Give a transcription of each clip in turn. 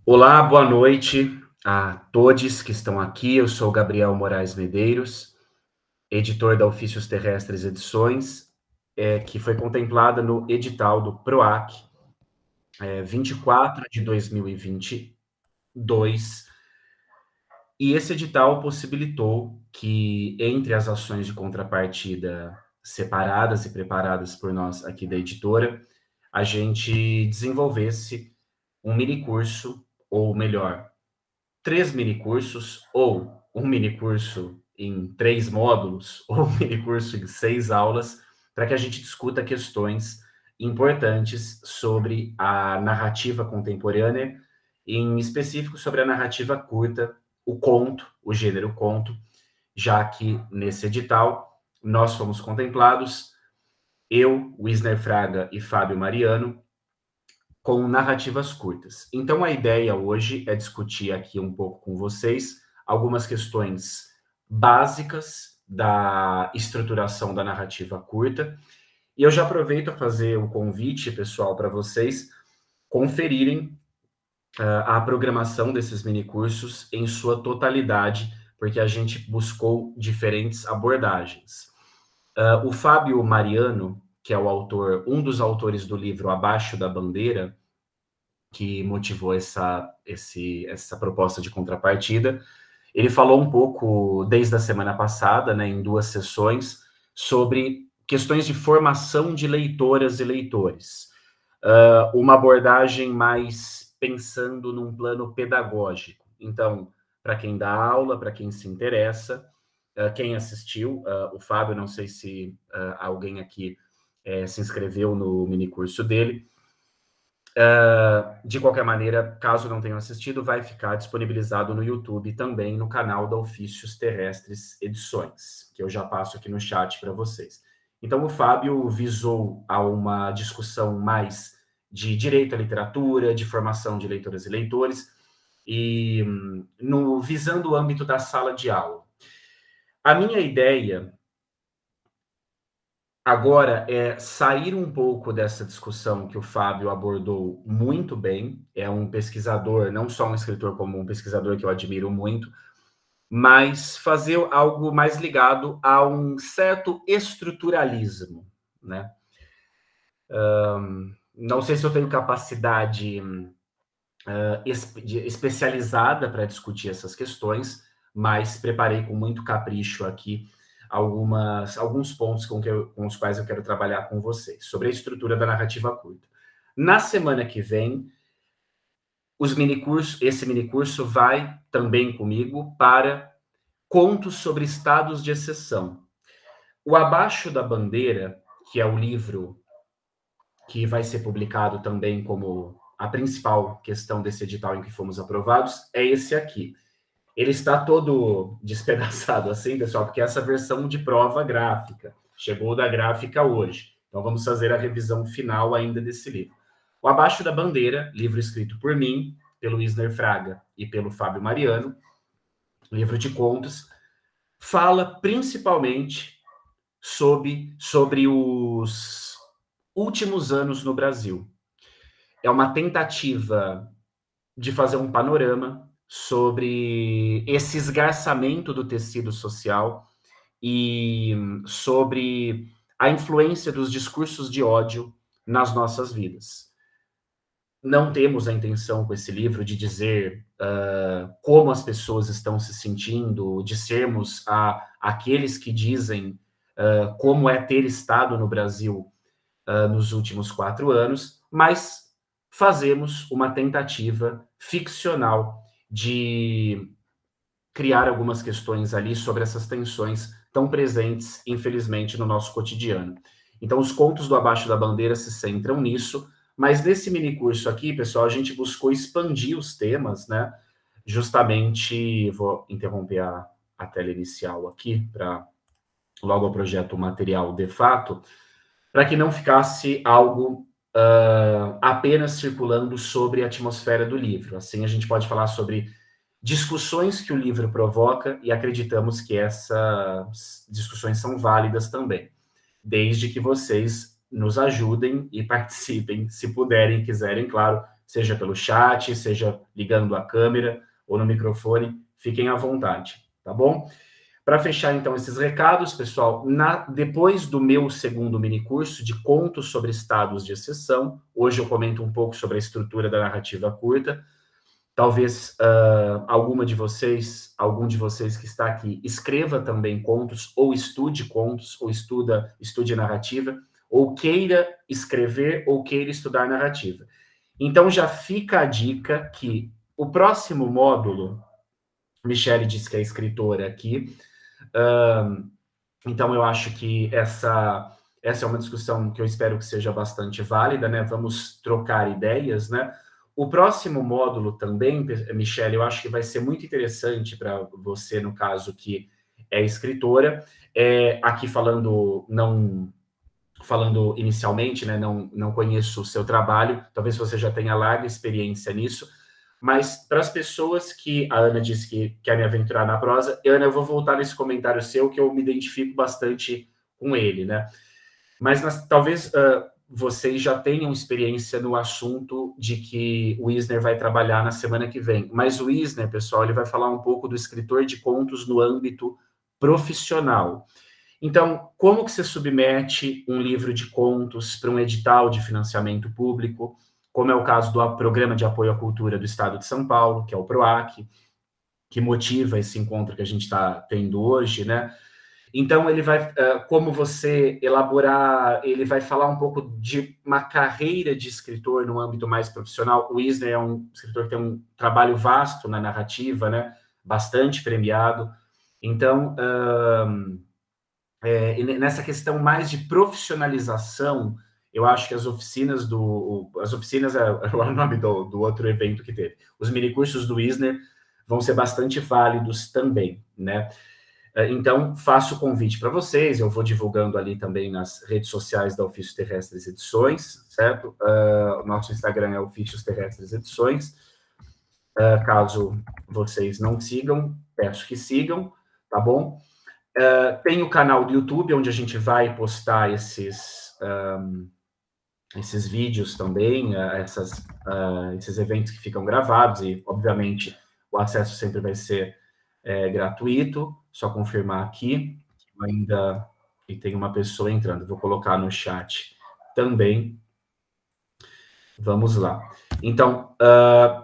Olá, boa noite a todos que estão aqui. Eu sou Gabriel Moraes Medeiros, editor da Ofícios Terrestres Edições, que foi contemplada no edital do PROAC 24 de 2022. E esse edital possibilitou que, entre as ações de contrapartida separadas e preparadas por nós aqui da editora, a gente desenvolvesse um minicurso, ou melhor, 3 minicursos, ou um minicurso em 3 módulos, ou um minicurso em 6 aulas, para que a gente discuta questões importantes sobre a narrativa contemporânea, em específico sobre a narrativa curta, o conto, o gênero conto, já que nesse edital nós fomos contemplados, eu, Wisner Fraga e Fábio Mariano, com narrativas curtas. Então, a ideia hoje é discutir aqui um pouco com vocês algumas questões básicas da estruturação da narrativa curta. E eu já aproveito a fazer o convite, pessoal, para vocês conferirem a programação desses minicursos em sua totalidade, porque a gente buscou diferentes abordagens. O Fábio Mariano, que é o autor, um dos autores do livro Abaixo da Bandeira, que motivou essa proposta de contrapartida, ele falou um pouco, desde a semana passada, né, em 2 sessões, sobre questões de formação de leitoras e leitores. Uma abordagem mais pensando num plano pedagógico. Então, para quem dá aula, para quem se interessa, quem assistiu, o Fábio, não sei se alguém aqui se inscreveu no minicurso dele. De qualquer maneira, caso não tenham assistido, vai ficar disponibilizado no YouTube também no canal da Ofícios Terrestres Edições, que eu já passo aqui no chat para vocês. Então, o Fábio visou a uma discussão mais de direito à literatura, de formação de leitoras e leitores, e visando o âmbito da sala de aula. A minha ideia agora é sair um pouco dessa discussão que o Fábio abordou muito bem. É um pesquisador, não só um escritor, como um pesquisador que eu admiro muito, mas fazer algo mais ligado a um certo estruturalismo, né? Não sei se eu tenho capacidade especializada para discutir essas questões, mas preparei com muito capricho aqui alguns pontos com os quais eu quero trabalhar com vocês, sobre a estrutura da narrativa curta. Na semana que vem, esse minicurso vai também comigo para contos sobre estados de exceção. O Abaixo da Bandeira, que é o livro que vai ser publicado também como a principal questão desse edital em que fomos aprovados, é esse aqui. Ele está todo despedaçado assim, pessoal, porque é essa versão de prova gráfica chegou da gráfica hoje. Então, vamos fazer a revisão final ainda desse livro. O Abaixo da Bandeira, livro escrito por mim, pelo Wisner Fraga e pelo Fábio Mariano, livro de contos, fala principalmente sobre os últimos anos no Brasil. É uma tentativa de fazer um panorama sobre esse esgarçamento do tecido social e sobre a influência dos discursos de ódio nas nossas vidas. Não temos a intenção com esse livro de dizer como as pessoas estão se sentindo, de sermos aqueles que dizem como é ter estado no Brasil nos últimos 4 anos, mas fazemos uma tentativa ficcional de criar algumas questões ali sobre essas tensões tão presentes, infelizmente, no nosso cotidiano. Então, os contos do Abaixo da Bandeira se centram nisso, mas nesse minicurso aqui, pessoal, a gente buscou expandir os temas, né? Justamente, vou interromper a tela inicial aqui, para logo eu projeto o material de fato, para que não ficasse algo apenas circulando sobre a atmosfera do livro. Assim, a gente pode falar sobre discussões que o livro provoca e acreditamos que essas discussões são válidas também, desde que vocês nos ajudem e participem, se puderem e quiserem, claro, seja pelo chat, seja ligando a câmera ou no microfone, fiquem à vontade, tá bom? Para fechar, então, esses recados, pessoal, depois do meu segundo minicurso de contos sobre estados de exceção, hoje eu comento um pouco sobre a estrutura da narrativa curta. Talvez algum de vocês que está aqui, escreva também contos, ou estude contos, ou estude narrativa, ou queira escrever, ou queira estudar narrativa. Então, já fica a dica que o próximo módulo, Michele disse que é escritora aqui, então eu acho que essa é uma discussão que eu espero que seja bastante válida, né? Vamos trocar ideias, né? O próximo módulo também, Michele, eu acho que vai ser muito interessante para você, no caso, que é escritora. Aqui falando inicialmente, né, não conheço o seu trabalho, talvez você já tenha larga experiência nisso, mas para as pessoas que a Ana disse que quer me aventurar na prosa, Ana, eu vou voltar nesse comentário seu, que eu me identifico bastante com ele, né? Mas talvez vocês já tenham experiência no assunto de que o Wisner vai trabalhar na semana que vem. Mas o Wisner, pessoal, ele vai falar um pouco do escritor de contos no âmbito profissional. Então, como que você submete um livro de contos para um edital de financiamento público, como é o caso do Programa de Apoio à Cultura do Estado de São Paulo, que é o PROAC, que motiva esse encontro que a gente está tendo hoje, né? Então, ele vai, como você elaborar, ele vai falar um pouco de uma carreira de escritor no âmbito mais profissional. O Wisner é um escritor que tem um trabalho vasto na narrativa, né? Bastante premiado. Então, nessa questão mais de profissionalização, eu acho que as oficinas é o nome do outro evento que teve. Os minicursos do Wisner vão ser bastante válidos também, né? Então, faço o convite para vocês, eu vou divulgando ali também nas redes sociais da Ofícios Terrestres Edições, certo? O nosso Instagram é Ofícios Terrestres Edições. Caso vocês não sigam, peço que sigam, tá bom? Tem o canal do YouTube, onde a gente vai postar esses vídeos também, esses eventos que ficam gravados, e, obviamente, o acesso sempre vai ser gratuito. Só confirmar aqui, e tem uma pessoa entrando, vou colocar no chat também. Vamos lá. Então,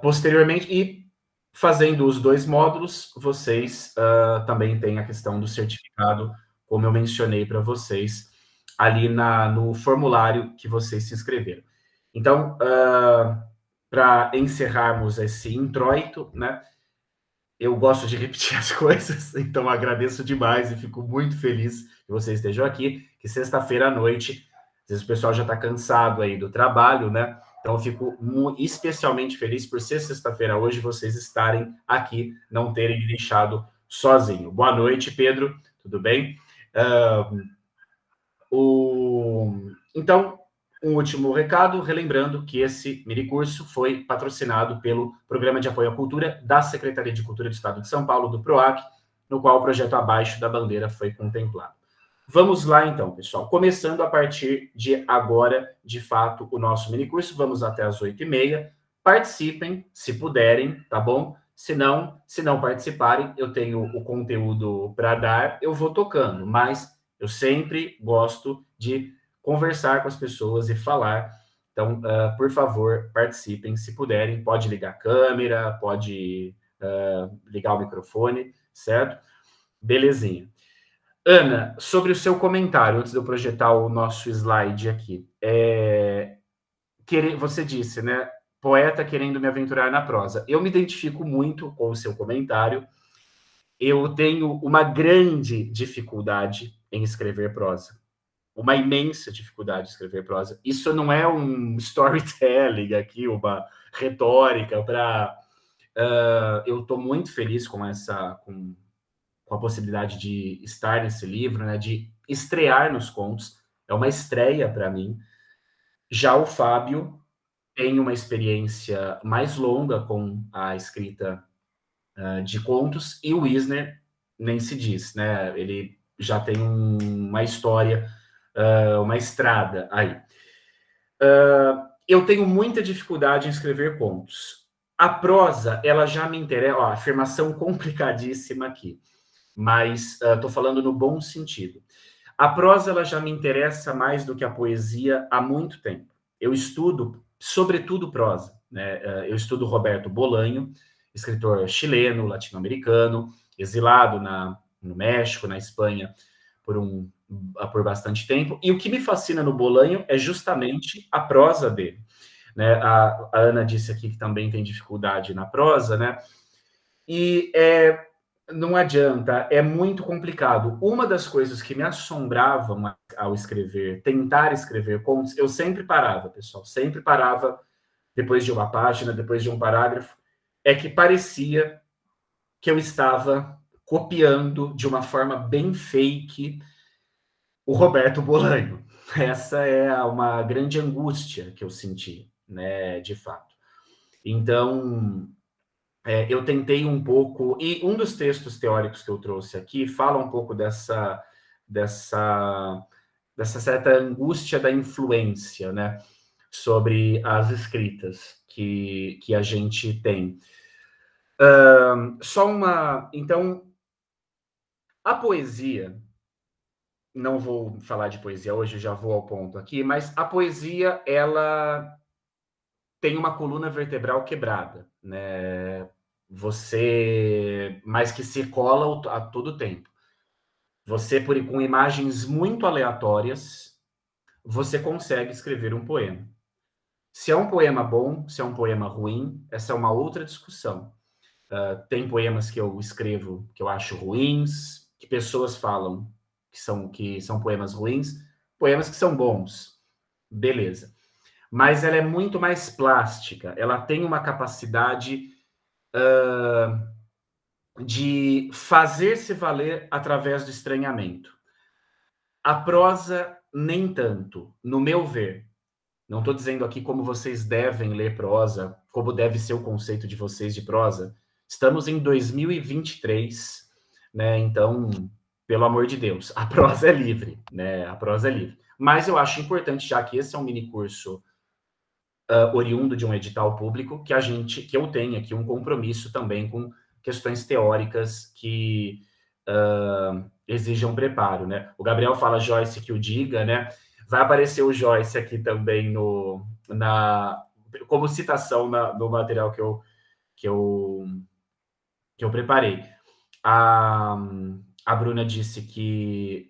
posteriormente, e fazendo os dois módulos, vocês também têm a questão do certificado, como eu mencionei para vocês, ali no formulário que vocês se inscreveram. Então, para encerrarmos esse introito, né? Eu gosto de repetir as coisas, então agradeço demais e fico muito feliz que vocês estejam aqui, que sexta-feira à noite, às vezes o pessoal já está cansado aí do trabalho, né? Então eu fico especialmente feliz por ser sexta-feira hoje, vocês estarem aqui, não terem me deixado sozinho. Boa noite, Pedro, tudo bem? Então, um último recado, relembrando que esse minicurso foi patrocinado pelo Programa de Apoio à Cultura da Secretaria de Cultura do Estado de São Paulo, do PROAC, no qual o projeto Abaixo da Bandeira foi contemplado. Vamos lá, então, pessoal. Começando a partir de agora, de fato, o nosso minicurso. Vamos até as 8h30. Participem, se puderem, tá bom? Se não participarem, eu tenho o conteúdo para dar, eu vou tocando, mas eu sempre gosto de conversar com as pessoas e falar. Então, por favor, participem, se puderem. Pode ligar a câmera, pode ligar o microfone, certo? Belezinha. Ana, sobre o seu comentário, antes de eu projetar o nosso slide aqui, você disse, né? Poeta querendo me aventurar na prosa. Eu me identifico muito com o seu comentário. Eu tenho uma grande dificuldade em escrever prosa. Uma imensa dificuldade de escrever prosa. Isso não é um storytelling aqui, uma retórica para... eu estou muito feliz com a possibilidade de estar nesse livro, né, de estrear nos contos. É uma estreia para mim. Já o Fábio tem uma experiência mais longa com a escrita de contos, e o Wisner nem se diz, né? Ele já tem uma história, uma estrada aí. eu tenho muita dificuldade em escrever contos. A prosa, ela já me interessa... Ó, afirmação complicadíssima aqui, mas estou falando no bom sentido. A prosa, ela já me interessa mais do que a poesia há muito tempo. Eu estudo, sobretudo, prosa, né? Eu estudo Roberto Bolanho, escritor chileno, latino-americano, exilado no México, na Espanha, por bastante tempo. E o que me fascina no Bolanho é justamente a prosa dele. Né? A Ana disse aqui que também tem dificuldade na prosa, né? E não adianta, é muito complicado. Uma das coisas que me assombravam ao escrever, tentar escrever contos, eu sempre parava, pessoal, sempre parava depois de uma página, depois de um parágrafo, é que parecia que eu estava copiando de uma forma bem fake o Roberto Bolanho. Essa é uma grande angústia que eu senti, né, de fato. Então, eu tentei um pouco, e um dos textos teóricos que eu trouxe aqui fala um pouco dessa certa angústia da influência, né, sobre as escritas que a gente tem. Então, a poesia, não vou falar de poesia hoje, já vou ao ponto aqui, mas a poesia, ela tem uma coluna vertebral quebrada, né? Mas que circula a todo tempo. Você, com imagens muito aleatórias, você consegue escrever um poema. Se é um poema bom, se é um poema ruim, essa é uma outra discussão. Tem poemas que eu escrevo que eu acho ruins, que pessoas falam que são poemas ruins, poemas que são bons. Beleza. Mas ela é muito mais plástica, ela tem uma capacidade de fazer-se valer através do estranhamento. A prosa, nem tanto, no meu ver. Não estou dizendo aqui como vocês devem ler prosa, como deve ser o conceito de vocês de prosa. Estamos em 2023, né? Então, pelo amor de Deus, a prosa é livre, né? A prosa é livre. Mas eu acho importante, já que esse é um mini curso oriundo de um edital público, que eu tenha aqui um compromisso também com questões teóricas que exijam preparo, né? O Gabriel fala Joyce que o diga, né? Vai aparecer o Joyce aqui também como citação no material que eu preparei. A Bruna disse que...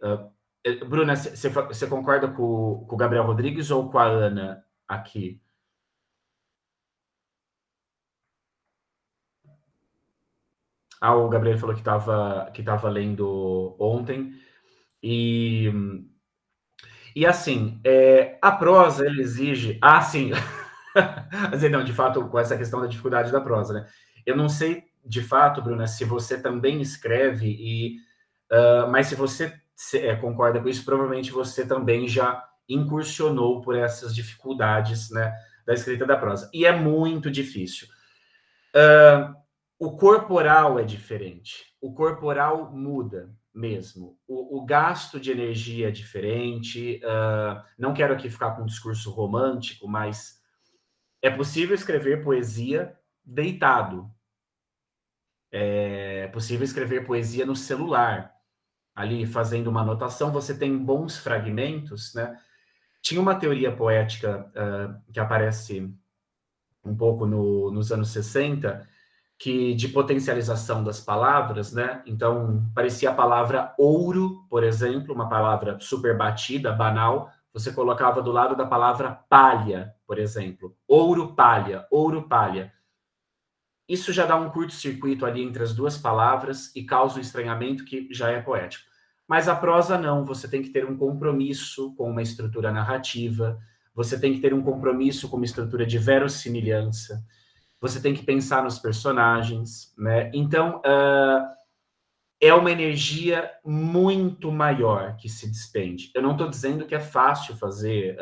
Bruna, você concorda com o Gabriel Rodrigues ou com a Ana aqui? O Gabriel falou que estava lendo ontem. E assim, a prosa, ele exige... sim. Mas, não, de fato, com essa questão da dificuldade da prosa, né? Eu não sei, de fato, Bruna, se você também escreve, mas se você concorda com isso, provavelmente você também já incursionou por essas dificuldades, né, da escrita da prosa. E é muito difícil. O corporal é diferente. O corporal muda mesmo. O gasto de energia é diferente. Não quero aqui ficar com um discurso romântico, mas é possível escrever poesia deitado. É possível escrever poesia no celular, ali fazendo uma anotação. Você tem bons fragmentos, né? Tinha uma teoria poética que aparece um pouco nos anos 60, de potencialização das palavras, né? Então, parecia a palavra ouro, por exemplo, uma palavra super batida, banal, você colocava do lado da palavra palha, por exemplo. Ouro, palha, ouro, palha. Isso já dá um curto-circuito ali entre as duas palavras e causa um estranhamento que já é poético. Mas a prosa não, você tem que ter um compromisso com uma estrutura narrativa, você tem que ter um compromisso com uma estrutura de verossimilhança, você tem que pensar nos personagens, né? Então, é uma energia muito maior que se despende. Eu não estou dizendo que é fácil fazer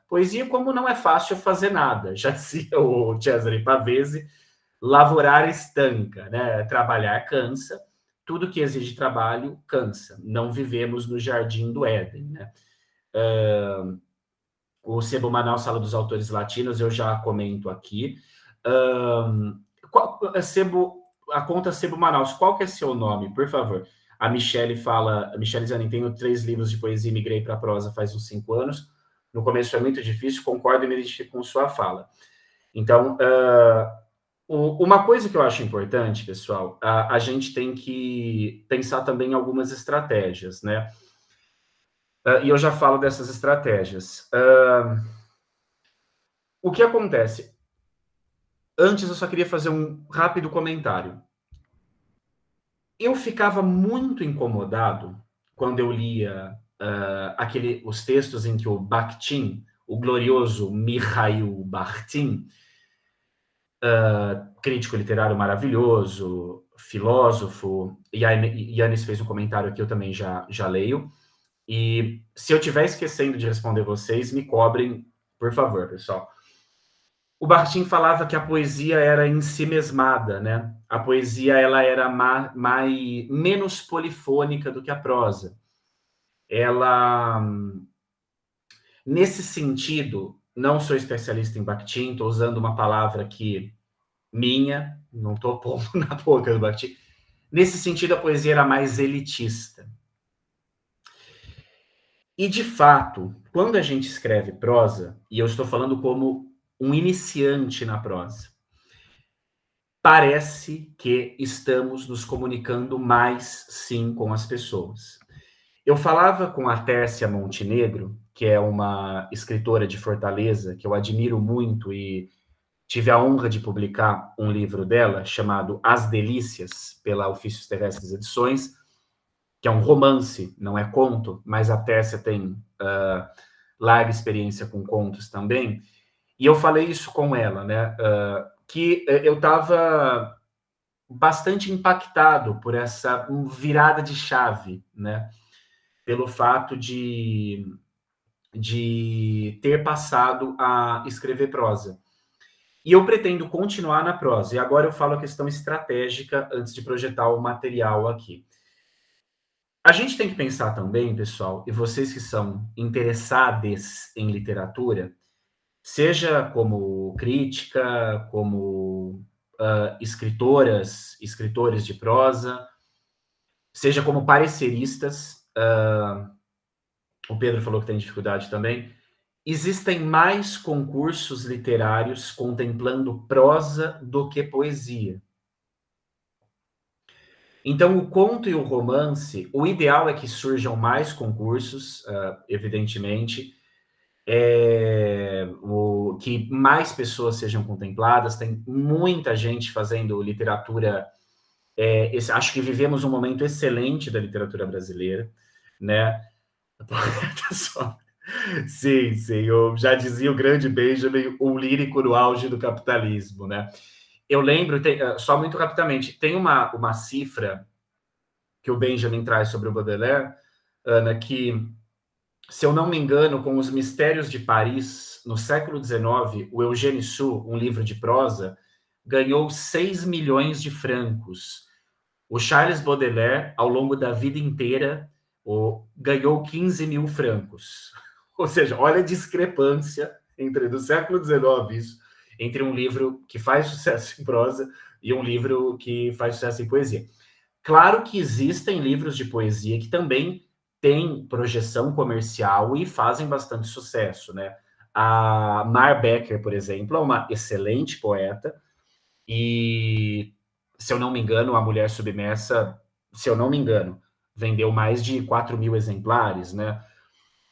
poesia, como não é fácil fazer nada. Já dizia o Cesare Pavese, lavorar estanca, né? Trabalhar cansa, tudo que exige trabalho cansa. Não vivemos no jardim do Éden, né? O Sebo Manaus, Sala dos Autores Latinos, eu já comento aqui. Sebo, a conta Sebo Manaus, qual que é seu nome, por favor? A Michele fala, a Michele Zanin, tenho 3 livros de poesia e migrei para prosa faz uns 5 anos. No começo é muito difícil, concordo e me identifico com sua fala. Então, uma coisa que eu acho importante, pessoal, a gente tem que pensar também em algumas estratégias, né? E eu já falo dessas estratégias. O que acontece? Antes, eu só queria fazer um rápido comentário. Eu ficava muito incomodado quando eu lia os textos em que o Bakhtin, o glorioso Mikhail Bakhtin, crítico literário maravilhoso, filósofo, e Yannis fez um comentário aqui, eu também já leio, e se eu estiver esquecendo de responder vocês, me cobrem, por favor, pessoal. O Bakhtin falava que a poesia era em si mesmada, né? A poesia ela era menos polifônica do que a prosa. Ela, nesse sentido, não sou especialista em Bakhtin, estou usando uma palavra aqui minha, não estou pondo na boca do Bakhtin. Nesse sentido, a poesia era mais elitista. E, de fato, quando a gente escreve prosa, e eu estou falando como um iniciante na prosa, parece que estamos nos comunicando mais, sim, com as pessoas. Eu falava com a Tércia Montenegro, que é uma escritora de Fortaleza, que eu admiro muito e tive a honra de publicar um livro dela, chamado As Delícias, pela Ofícios Terrestres Edições, que é um romance, não é conto, mas a Tércia tem larga experiência com contos também. E eu falei isso com ela, né? Que eu estava bastante impactado por essa virada de chave, né? Pelo fato de ter passado a escrever prosa. E eu pretendo continuar na prosa. E agora eu falo a questão estratégica antes de projetar o material aqui. A gente tem que pensar também, pessoal, e vocês que são interessados em literatura, seja como crítica, como escritores de prosa, seja como pareceristas, o Pedro falou que tem dificuldade também, existem mais concursos literários contemplando prosa do que poesia. Então, o conto e o romance, o ideal é que surjam mais concursos, evidentemente, que mais pessoas sejam contempladas. Tem muita gente fazendo literatura. Acho que vivemos um momento excelente da literatura brasileira, né? Sim, eu já dizia o grande Benjamin, o lírico no auge do capitalismo, né? Eu lembro, só muito rapidamente, tem uma cifra que o Benjamin traz sobre o Baudelaire, Ana, que, se eu não me engano, com Os Mistérios de Paris, no século XIX, o Eugène Sue, um livro de prosa, ganhou 6 milhões de francos. O Charles Baudelaire, ao longo da vida inteira, ganhou 15 mil francos. Ou seja, olha a discrepância do século XIX, isso, entre um livro que faz sucesso em prosa e um livro que faz sucesso em poesia. Claro que existem livros de poesia que também têm projeção comercial e fazem bastante sucesso, né? A Mar Becker, por exemplo, é uma excelente poeta e, se eu não me engano, A Mulher Submersa, se eu não me engano, vendeu mais de 4 mil exemplares, né?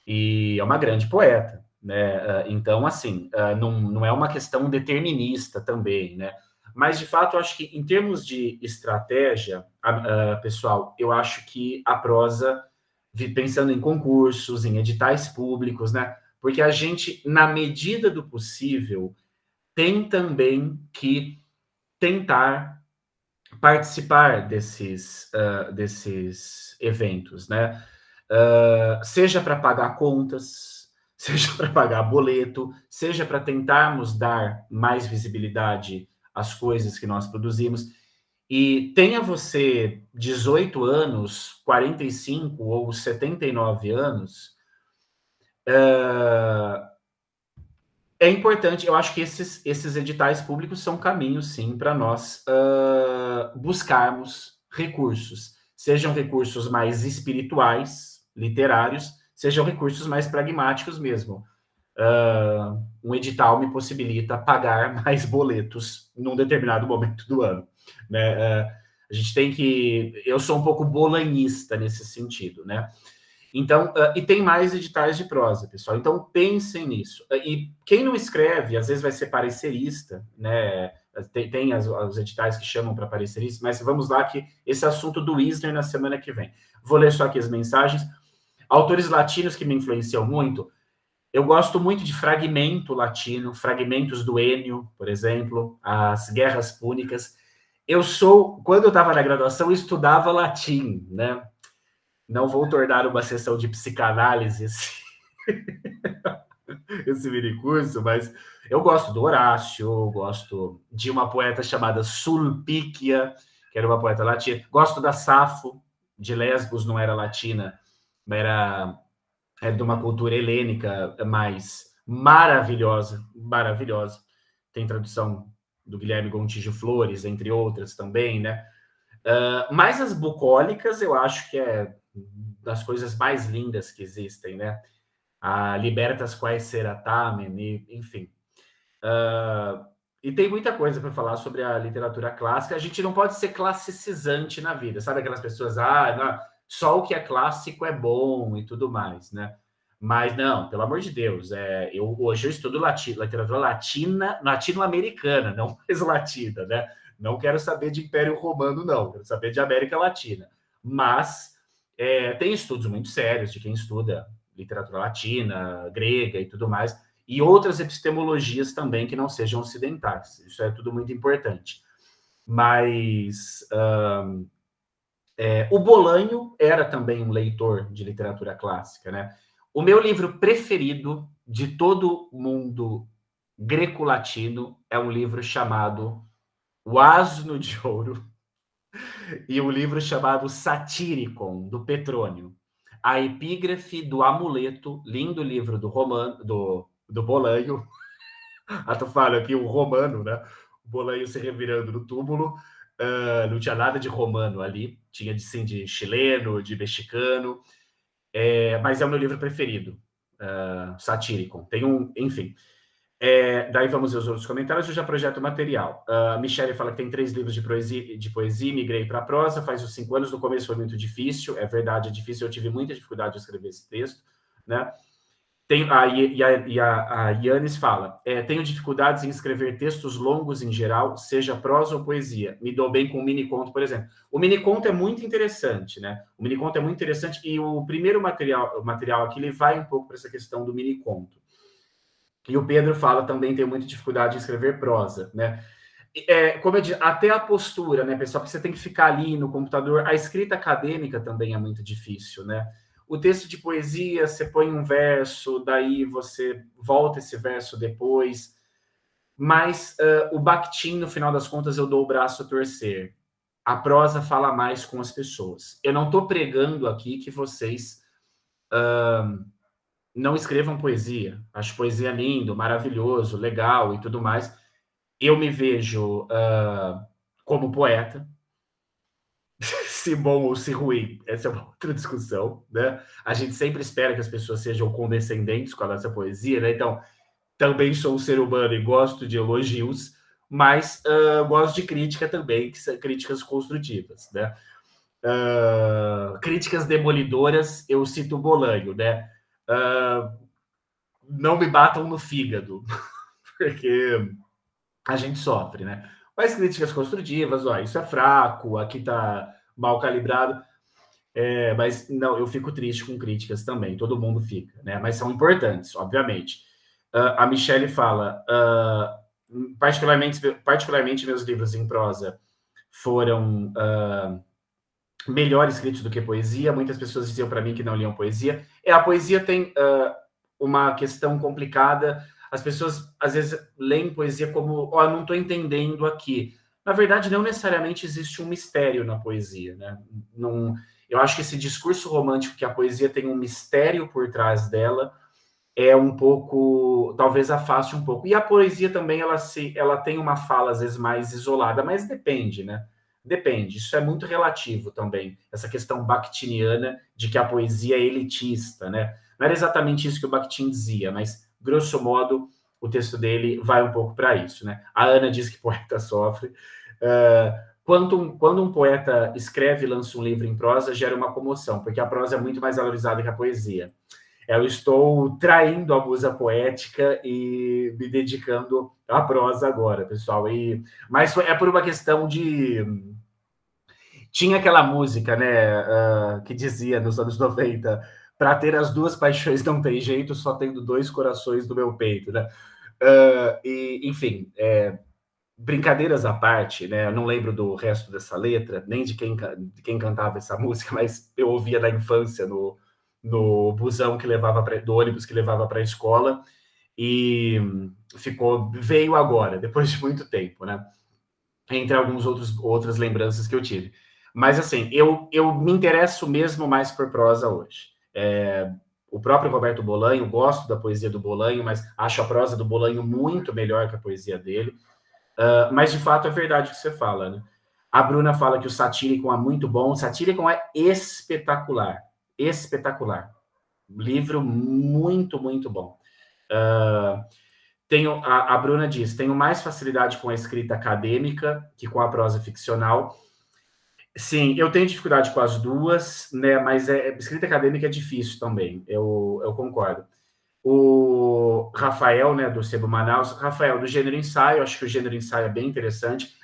E é uma grande poeta, né? Então, assim, não é uma questão determinista também, né? Mas, de fato, eu acho que, em termos de estratégia, pessoal, eu acho que a prosa, pensando em concursos, em editais públicos, né? Porque a gente, na medida do possível, tem também que tentar participar desses eventos, né? Seja para pagar contas, seja para pagar boleto, seja para tentarmos dar mais visibilidade às coisas que nós produzimos. E tenha você 18 anos, 45 ou 79 anos, É importante, eu acho que esses editais públicos são caminhos, sim, para nós buscarmos recursos, sejam recursos mais espirituais, literários, sejam recursos mais pragmáticos mesmo. Um edital me possibilita pagar mais boletos num determinado momento do ano, né? A gente tem que... Eu sou um pouco bolanhista nesse sentido, né? Então, e tem mais editais de prosa, pessoal. Então, pensem nisso. E quem não escreve, às vezes vai ser parecerista, né? Tem os editais que chamam para parecerista, mas vamos lá que esse assunto do Wisner na semana que vem. Vou ler só aqui as mensagens. Autores latinos que me influenciam muito. Eu gosto muito de fragmento latino, fragmentos do Ênio, por exemplo, as Guerras Púnicas. Quando eu estava na graduação, eu estudava latim, né? Não vou tornar uma sessão de psicanálise esse minicurso, mas eu gosto do Horácio, gosto de uma poeta chamada Sulpícia, que era uma poeta latina. Gosto da Safo, de Lesbos, não era latina, mas era de uma cultura helênica mais maravilhosa, maravilhosa. Tem tradução do Guilherme Gontijo Flores, entre outras também, né? Mas as bucólicas, eu acho que é das coisas mais lindas que existem, né? A Libertas Quae Seratamen, enfim. E tem muita coisa para falar sobre a literatura clássica. A gente não pode ser classicizante na vida, sabe? Aquelas pessoas, não, só o que é clássico é bom e tudo mais, né? Mas não, pelo amor de Deus, hoje eu estudo literatura latino-americana, não mais latina, né? Não quero saber de Império Romano, não. Quero saber de América Latina. Mas tem estudos muito sérios de quem estuda literatura latina, grega e tudo mais, e outras epistemologias também que não sejam ocidentais. Isso é tudo muito importante. Mas o Bolanho era também um leitor de literatura clássica, né? O meu livro preferido de todo mundo greco-latino é um livro chamado O Asno de Ouro e um livro chamado Satyricon, do Petrônio. A Epígrafe do Amuleto, lindo livro do Bolanho. Tu fala aqui o romano, né? O Bolanho se revirando no túmulo. Não tinha nada de romano ali. Tinha, sim, de chileno, de mexicano. Mas é o meu livro preferido. Satyricon. Tem enfim... daí vamos ver os outros comentários. Eu já projeto material. Michele fala que tem 3 livros de poesia, migrei para prosa, faz uns 5 anos. No começo foi muito difícil, é verdade, é difícil. Eu tive muita dificuldade de escrever esse texto, né? A Yannis fala: tenho dificuldades em escrever textos longos em geral, seja prosa ou poesia. Me dou bem com o mini-conto, por exemplo. O mini-conto é muito interessante, né? O mini-conto é muito interessante e o primeiro material aqui ele vai um pouco para essa questão do mini-conto. E o Pedro fala também tem muita dificuldade em escrever prosa, né? Como eu disse, até a postura, né, pessoal? Porque você tem que ficar ali no computador. A escrita acadêmica também é muito difícil, né? O texto de poesia, você põe um verso, daí você volta esse verso depois. Mas o Bakhtin, no final das contas, eu dou o braço a torcer. A prosa fala mais com as pessoas. Eu não estou pregando aqui que vocês... não escrevam poesia. Acho poesia lindo, maravilhoso, legal e tudo mais. Eu me vejo como poeta. Se bom ou se ruim, essa é uma outra discussão, né? A gente sempre espera que as pessoas sejam condescendentes com a nossa poesia, né? Então, também sou um ser humano e gosto de elogios, mas gosto de crítica também, que são críticas construtivas, né? Críticas demolidoras, eu cito o Bolanho, né? Não me batam no fígado, porque a gente sofre, né? Mas críticas construtivas, isso é fraco, aqui tá mal calibrado. Mas não, eu fico triste com críticas também, todo mundo fica, né? Mas são importantes, obviamente. A Michele fala, particularmente meus livros em prosa foram melhor escritos do que poesia. Muitas pessoas diziam para mim que não liam poesia. A poesia tem uma questão complicada. As pessoas, às vezes, leem poesia como, não estou entendendo aqui. Na verdade, não necessariamente existe um mistério na poesia, né? Eu acho que esse discurso romântico que a poesia tem um mistério por trás dela é um pouco, talvez afaste um pouco. E a poesia também, ela tem uma fala, às vezes, mais isolada, mas depende, né? Depende, isso é muito relativo também, essa questão bakhtiniana de que a poesia é elitista, né? Não era exatamente isso que o Bakhtin dizia, mas, grosso modo, o texto dele vai um pouco para isso, né? A Ana diz que poeta sofre. Quando um poeta escreve e lança um livro em prosa, gera uma comoção, porque a prosa é muito mais valorizada que a poesia. Eu estou traindo a musa poética e me dedicando à prosa agora, pessoal. Mas é por uma questão de... Tinha aquela música, né, que dizia nos anos 90, para ter as duas paixões não tem jeito, só tendo dois corações no meu peito, né? Enfim, brincadeiras à parte, né? Eu não lembro do resto dessa letra, nem de quem cantava essa música, mas eu ouvia na infância no busão que levava do ônibus que levava para a escola, e veio agora, depois de muito tempo, né? Entre outras lembranças que eu tive. Mas, assim, eu me interesso mesmo mais por prosa hoje. O próprio Roberto Bolanho, gosto da poesia do Bolanho, mas acho a prosa do Bolanho muito melhor que a poesia dele. Mas, de fato, é verdade o que você fala, né? A Bruna fala que o Satyricon é muito bom. O Satyricon é espetacular. Espetacular. Livro muito, muito bom. A Bruna diz, tenho mais facilidade com a escrita acadêmica que com a prosa ficcional. Sim, eu tenho dificuldade com as duas, né? Mas escrita acadêmica é difícil também, eu concordo. O Rafael, né, do Sebo Manaus, Rafael, do gênero ensaio, acho que o gênero ensaio é bem interessante.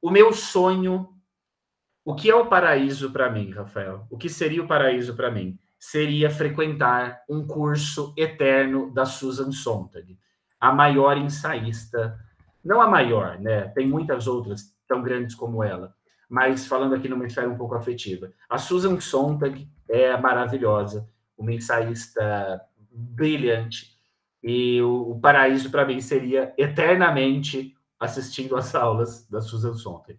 O meu sonho, o que é o paraíso para mim, Rafael? O que seria o paraíso para mim? Seria frequentar um curso eterno da Susan Sontag, a maior ensaísta, não a maior, né? Tem muitas outras tão grandes como ela, mas falando aqui numa esfera um pouco afetiva. A Susan Sontag é maravilhosa, uma ensaísta brilhante, e o paraíso para mim seria eternamente assistindo às aulas da Susan Sontag.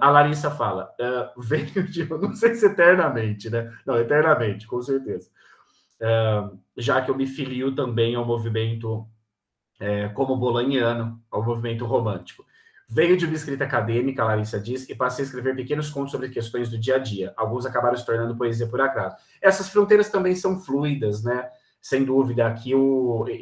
A Larissa fala, venho de... Não sei se eternamente, né? Não, eternamente, com certeza. Já que eu me filio também ao movimento, como bolaniano, ao movimento romântico. Venho de uma escrita acadêmica, a Larissa diz, e passei a escrever pequenos contos sobre questões do dia a dia. Alguns acabaram se tornando poesia por acaso. Essas fronteiras também são fluidas, né? Sem dúvida, aqui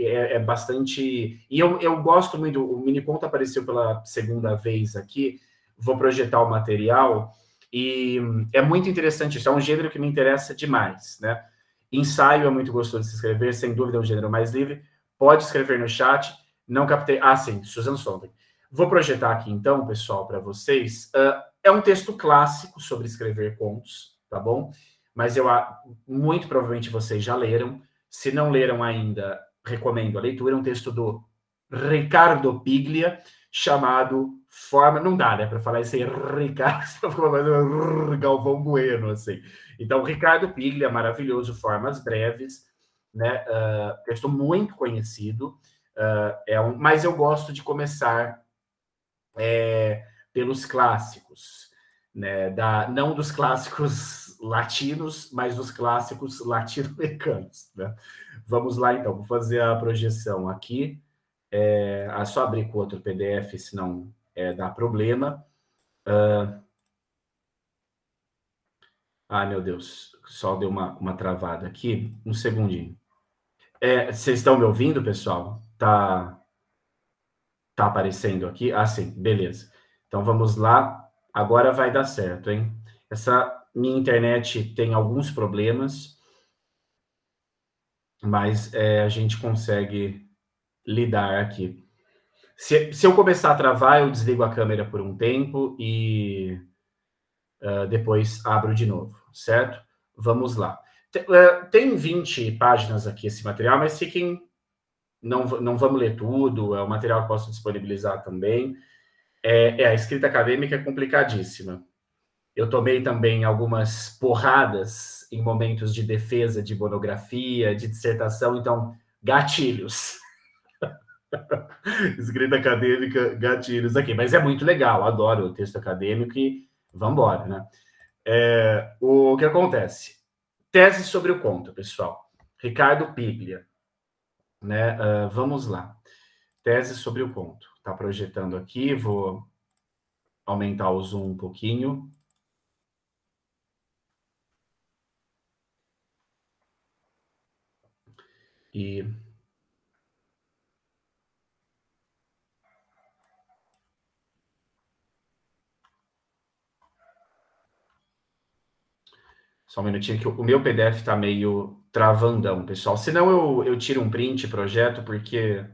é bastante... E eu gosto muito, o Mini Conto apareceu pela segunda vez aqui, vou projetar o material, e é muito interessante isso, é um gênero que me interessa demais, né? Ensaio é muito gostoso de se escrever, sem dúvida é um gênero mais livre, pode escrever no chat, não captei... sim, Susan Sontag. Vou projetar aqui, então, pessoal, para vocês. É um texto clássico sobre escrever contos, tá bom? Mas muito provavelmente vocês já leram. Se não leram ainda, recomendo a leitura. É um texto do Ricardo Piglia, chamado Forma... Não dá, né, para falar esse Ricardo, Galvão Bueno, assim. Então, Ricardo Piglia, maravilhoso, Formas Breves, né? Texto muito conhecido, mas eu gosto de começar pelos clássicos, né? Não dos clássicos latinos, mas dos clássicos latino-americanos, né? Vamos lá, então, vou fazer a projeção aqui. Só abrir com outro PDF, senão dá problema. Ai, meu Deus, só deu uma travada aqui. Um segundinho. Vocês estão me ouvindo, pessoal? Tá aparecendo aqui? Sim, beleza. Então, vamos lá. Agora vai dar certo, hein? Essa minha internet tem alguns problemas, mas a gente consegue lidar aqui. Se eu começar a travar, eu desligo a câmera por um tempo e depois abro de novo, certo? Vamos lá. Tem 20 páginas aqui esse material, mas fiquem... Não vamos ler tudo, é um material que posso disponibilizar também. A escrita acadêmica é complicadíssima. Eu tomei também algumas porradas em momentos de defesa de monografia, de dissertação, então, gatilhos. Escrita acadêmica, gatilhos aqui. Mas é muito legal, adoro o texto acadêmico e vamos embora, né? O que acontece? Tese sobre o conto, pessoal. Ricardo Piglia, né? Vamos lá. Tese sobre o conto. Está projetando aqui, vou aumentar o zoom um pouquinho. E só um minutinho que o meu PDF está meio travandão, pessoal. Senão eu tiro um print e projeto, porque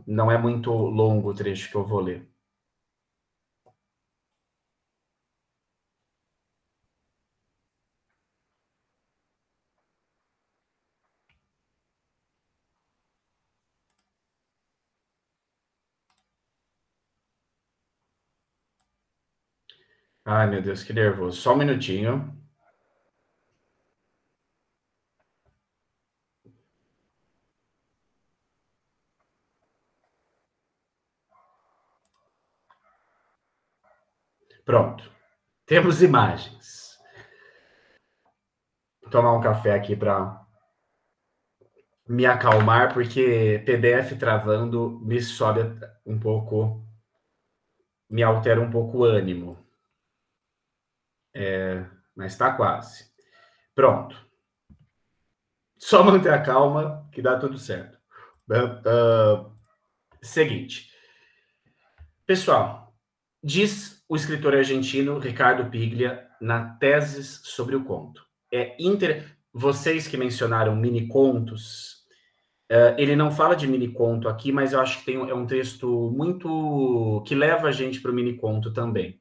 não é muito longo o trecho que eu vou ler. Ai, meu Deus, que nervoso. Só um minutinho. Pronto. Temos imagens. Vou tomar um café aqui para me acalmar, porque PDF travando me sobe um pouco, me altera um pouco o ânimo. Mas está quase. Pronto. Só manter a calma que dá tudo certo. Seguinte. Pessoal, diz o escritor argentino Ricardo Piglia na Teses sobre o Conto. Vocês que mencionaram mini-contos, ele não fala de mini-conto aqui, mas eu acho que é um texto muito que leva a gente para o mini-conto também,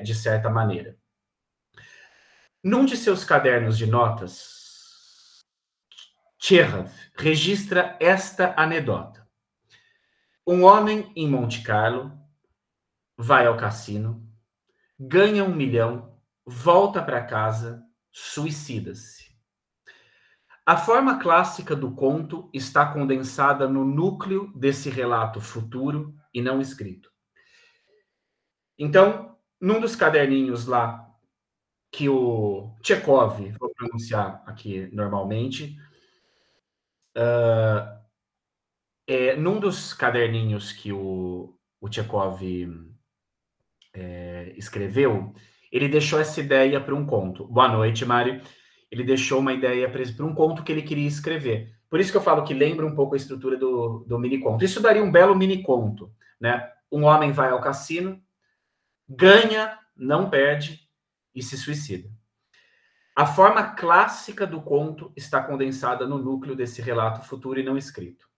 de certa maneira. Num de seus cadernos de notas, Tchekhov registra esta anedota. Um homem em Monte Carlo vai ao cassino, ganha 1 milhão, volta para casa, suicida-se. A forma clássica do conto está condensada no núcleo desse relato futuro e não escrito. Então, num dos caderninhos lá, que o Tchekhov, vou pronunciar aqui normalmente, num dos caderninhos que o Tchekhov escreveu, ele deixou essa ideia para um conto. Boa noite, Mário. Ele deixou uma ideia para um conto que ele queria escrever. Por isso que eu falo que lembra um pouco a estrutura do mini-conto. Isso daria um belo mini-conto, né? Um homem vai ao cassino, ganha, não perde e se suicida. A forma clássica do conto está condensada no núcleo desse relato futuro e não escrito.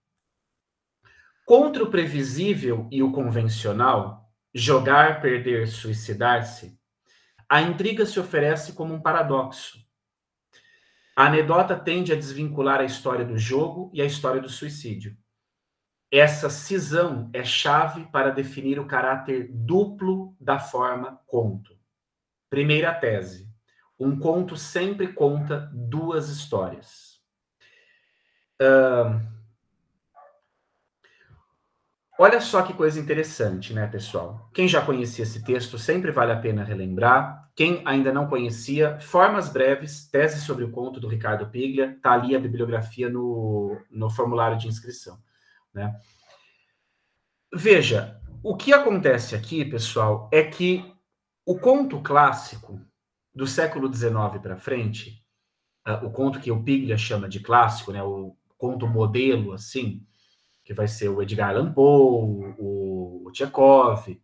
Contra o previsível e o convencional, jogar, perder, suicidar-se, a intriga se oferece como um paradoxo. A anedota tende a desvincular a história do jogo e a história do suicídio. Essa cisão é chave para definir o caráter duplo da forma conto. Primeira tese. Um conto sempre conta duas histórias. Olha só que coisa interessante, né, pessoal? Quem já conhecia esse texto, sempre vale a pena relembrar. Quem ainda não conhecia, Formas Breves, Tese sobre o Conto, do Ricardo Piglia, está ali a bibliografia no formulário de inscrição, né? Veja, o que acontece aqui, pessoal, é que o conto clássico do século XIX para frente, o conto que o Piglia chama de clássico, né, o conto modelo, assim, que vai ser o Edgar Allan Poe, o Tchekhov,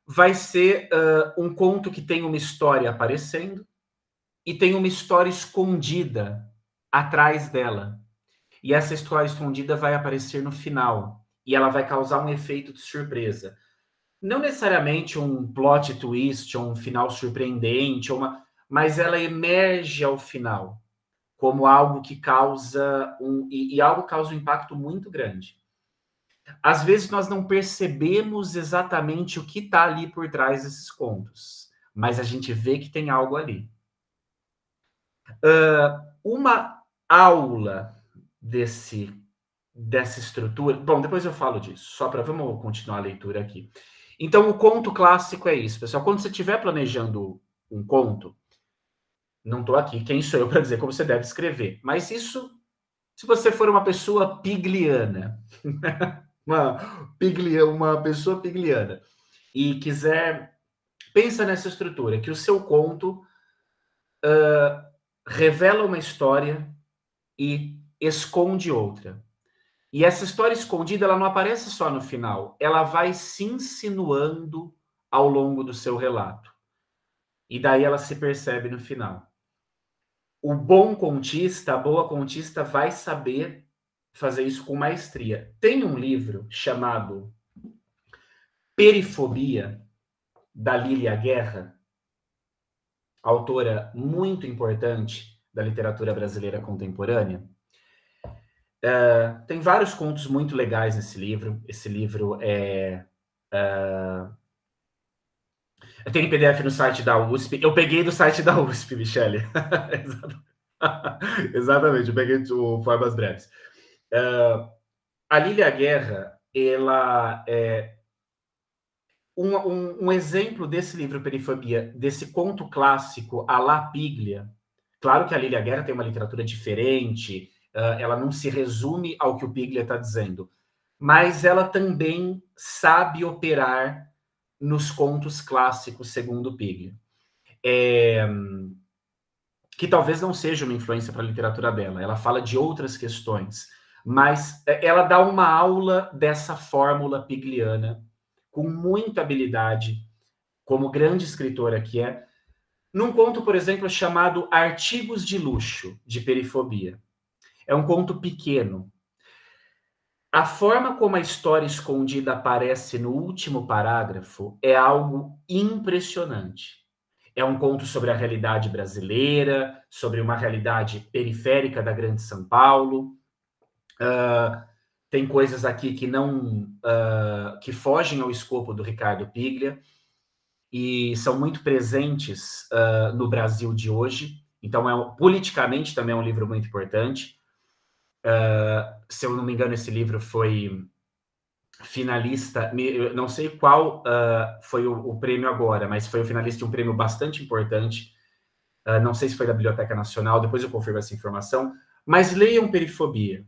vai ser um conto que tem uma história aparecendo e tem uma história escondida atrás dela. E essa história escondida vai aparecer no final. E ela vai causar um efeito de surpresa. Não necessariamente um plot twist, ou um final surpreendente, mas ela emerge ao final como algo que causa e algo causa um impacto muito grande. Às vezes nós não percebemos exatamente o que está ali por trás desses contos, mas a gente vê que tem algo ali. Uma aula dessa estrutura... Bom, depois eu falo disso, vamos continuar a leitura aqui. Então, o conto clássico é isso, pessoal. Quando você estiver planejando um conto, Não estou aqui, quem sou eu para dizer como você deve escrever? Mas isso, se você for uma pessoa pigliana, uma pessoa pigliana, e quiser, pensa nessa estrutura, que o seu conto revela uma história e esconde outra. E essa história escondida, ela não aparece só no final, ela vai se insinuando ao longo do seu relato. E daí ela se percebe no final. O bom contista, a boa contista, vai saber fazer isso com maestria. Tem um livro chamado Perifobia, da Lília Guerra, autora muito importante da literatura brasileira contemporânea. Tem vários contos muito legais nesse livro. Esse livro tem PDF no site da USP. Eu peguei do site da USP, Michele. Exatamente, eu peguei o Formas Breves. A Lília Guerra, ela é um exemplo desse livro Perifobia, desse conto clássico à la Piglia. Claro que a Lília Guerra tem uma literatura diferente, ela não se resume ao que o Piglia está dizendo, mas ela também sabe operar nos contos clássicos, segundo o Piglia. Que talvez não seja uma influência para a literatura dela, ela fala de outras questões, mas ela dá uma aula dessa fórmula pigliana com muita habilidade, como grande escritora que é, num conto, por exemplo, chamado Artigos de Luxo, de Perifobia. É um conto pequeno. A forma como a história escondida aparece no último parágrafo é algo impressionante. É um conto sobre a realidade brasileira, sobre uma realidade periférica da Grande São Paulo. Tem coisas aqui que não que fogem ao escopo do Ricardo Piglia e são muito presentes no Brasil de hoje. Então, politicamente, também é um livro muito importante. Se eu não me engano, esse livro foi finalista, não sei qual foi o prêmio agora, mas foi o finalista de um prêmio bastante importante. Não sei se foi da Biblioteca Nacional, depois eu confirmo essa informação. Mas leiam Perifobia.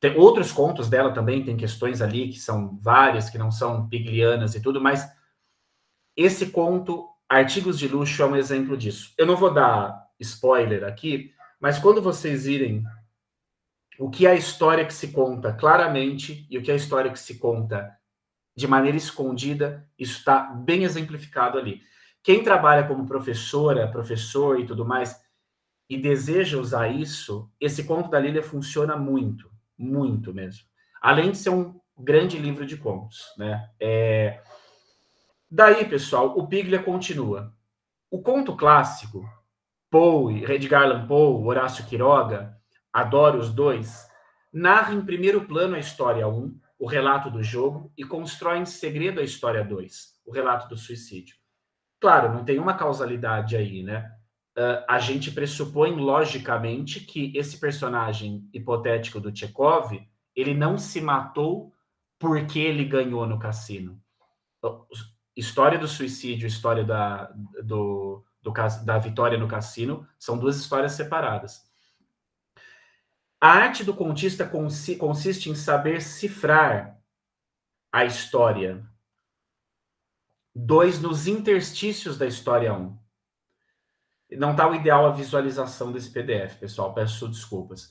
Tem outros contos dela também, tem questões ali que são várias, que não são piglianas e tudo, mas esse conto, Artigos de Luxo, é um exemplo disso. Eu não vou dar spoiler aqui, mas quando vocês irem o que é a história que se conta claramente e o que é a história que se conta de maneira escondida, isso está bem exemplificado ali. Quem trabalha como professora, professor e tudo mais, e deseja usar isso, esse conto da Lília funciona muito, muito mesmo. Além de ser um grande livro de contos, né? Daí, pessoal, o Piglia continua. O conto clássico, Poe, Edgar Allan Poe, Horácio Quiroga, adoro os dois, narra em primeiro plano a história 1, o relato do jogo, e constrói em segredo a história 2, o relato do suicídio. Claro, não tem uma causalidade aí, né? A gente pressupõe, logicamente, que esse personagem hipotético do Chekhov, ele não se matou porque ele ganhou no cassino. História do suicídio, história da vitória no cassino, são duas histórias separadas. A arte do contista consiste em saber cifrar a história 2 nos interstícios da história 1. Não está o ideal a visualização desse PDF, pessoal, peço desculpas.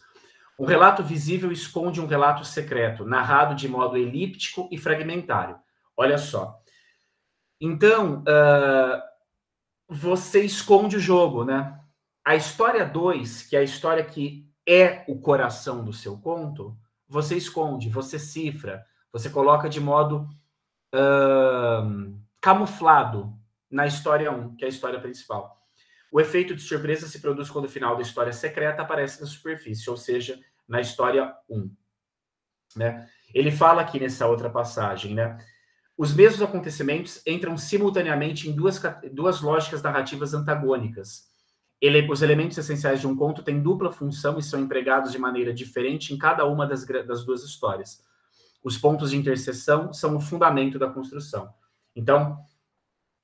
Um relato visível esconde um relato secreto, narrado de modo elíptico e fragmentário. Olha só. Então, você esconde o jogo, né? A história 2, que é a história que é o coração do seu conto, você esconde, você cifra, você coloca de modo camuflado na história 1, que é a história principal. O efeito de surpresa se produz quando o final da história secreta aparece na superfície, ou seja, na história 1. Né? Ele fala aqui nessa outra passagem, né? Os mesmos acontecimentos entram simultaneamente em duas lógicas narrativas antagônicas. Os elementos essenciais de um conto têm dupla função e são empregados de maneira diferente em cada uma das duas histórias. Os pontos de interseção são o fundamento da construção. Então,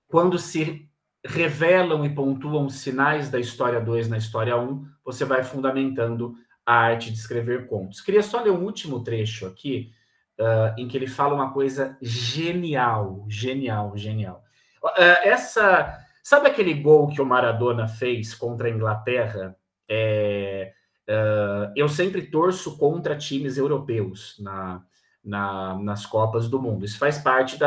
quando se revelam e pontuam sinais da história 2 na história 1, você vai fundamentando a arte de escrever contos. Queria só ler um último trecho aqui, em que ele fala uma coisa genial, genial, genial. Sabe aquele gol que o Maradona fez contra a Inglaterra? Eu sempre torço contra times europeus nas Copas do Mundo. Isso faz parte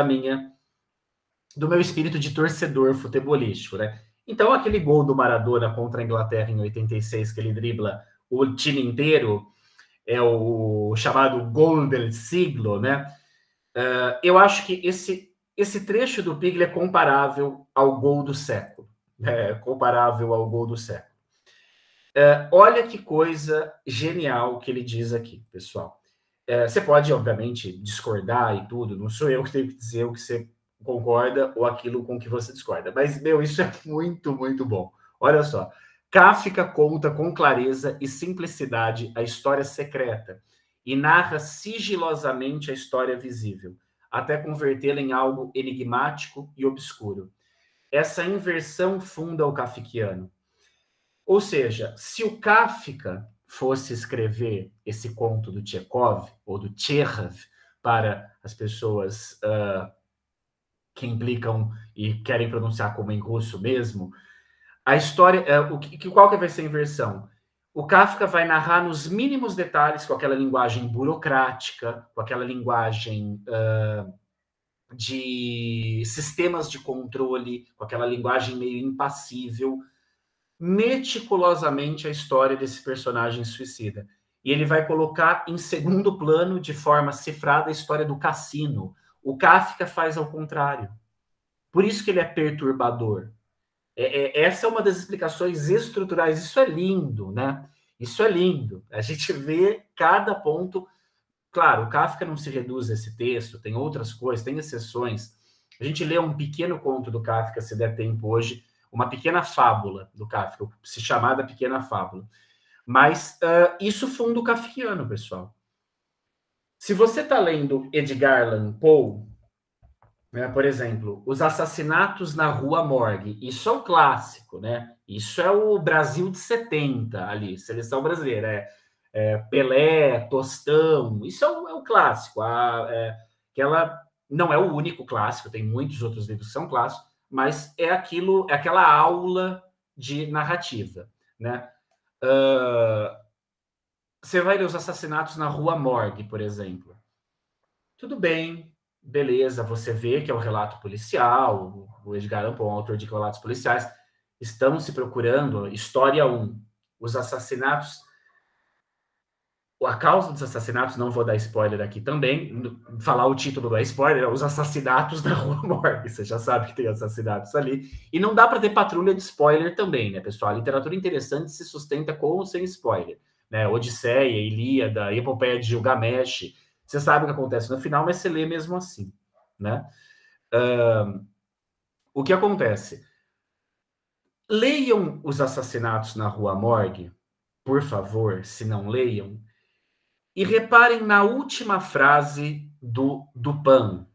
do meu espírito de torcedor futebolístico, né? Então, aquele gol do Maradona contra a Inglaterra em 86, que ele dribla o time inteiro, é o chamado gol del siglo, né? Eu acho que esse trecho do Piglia é comparável ao gol do século. Comparável ao gol do século. Olha que coisa genial que ele diz aqui, pessoal. Você pode, obviamente, discordar e tudo, não sou eu que tenho que dizer o que você concorda ou aquilo com que você discorda. Mas, meu, isso é muito, muito bom. Olha só. Kafka conta com clareza e simplicidade a história secreta e narra sigilosamente a história visível, até convertê-la em algo enigmático e obscuro. Essa inversão funda o kafkiano. Ou seja, se o Kafka fosse escrever esse conto do Chekhov, ou do Chekhov, para as pessoas que implicam e querem pronunciar como em russo mesmo, a história, qual que vai ser a inversão? O Kafka vai narrar nos mínimos detalhes, com aquela linguagem burocrática, com aquela linguagem de sistemas de controle, com aquela linguagem meio impassível, meticulosamente a história desse personagem suicida. E ele vai colocar em segundo plano, de forma cifrada, a história do cassino. O Kafka faz ao contrário. Por isso que ele é perturbador. Essa é uma das explicações estruturais. Isso é lindo, né? Isso é lindo. A gente vê cada ponto. Claro, o Kafka não se reduz a esse texto, tem outras coisas, tem exceções. A gente lê um pequeno conto do Kafka, se der tempo hoje, uma pequena fábula do Kafka, se chamada Pequena Fábula. Mas isso funda o kafkiano, pessoal. Se você está lendo Edgar Allan Poe, né, por exemplo, Os Assassinatos na Rua Morgue, isso é o clássico, né? Isso é o Brasil de 70 ali, seleção brasileira. Pelé, Tostão, isso é o clássico. Aquela não é o único clássico, tem muitos outros livros que são clássicos, mas é aquela aula de narrativa, né? Você vai ler Os Assassinatos na Rua Morgue, por exemplo. Tudo bem, beleza, você vê que é um relato policial, o Edgar Allan Poe é um autor de relatos policiais, estão se procurando, história 1, os assassinatos. A causa dos assassinatos, não vou dar spoiler aqui também, falar o título da spoiler, Os Assassinatos da Rua Morgue, você já sabe que tem assassinatos ali, e não dá para ter patrulha de spoiler também, né, pessoal? A literatura interessante se sustenta com ou sem spoiler, né? Odisseia, Ilíada, Epopeia de Gilgamesh, você sabe o que acontece no final, mas você lê mesmo assim, né? O que acontece? Leiam Os Assassinatos na Rua Morgue, por favor, se não leiam, e reparem na última frase do Dupin,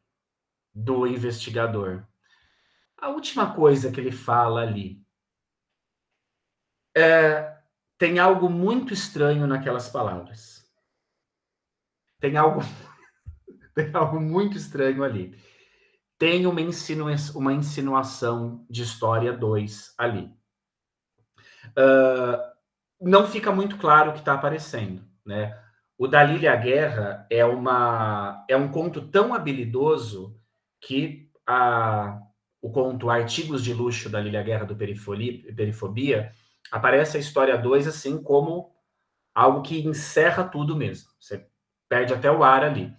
do investigador. A última coisa que ele fala ali. Tem algo muito estranho naquelas palavras. Tem algo muito estranho ali. Tem uma insinuação de história 2 ali. Não fica muito claro o que está aparecendo, né? O Da Lilia Guerra é um conto tão habilidoso que o conto Artigos de Luxo da Lilia Guerra do Perifobia aparece a história 2 assim como algo que encerra tudo mesmo. Você perde até o ar ali.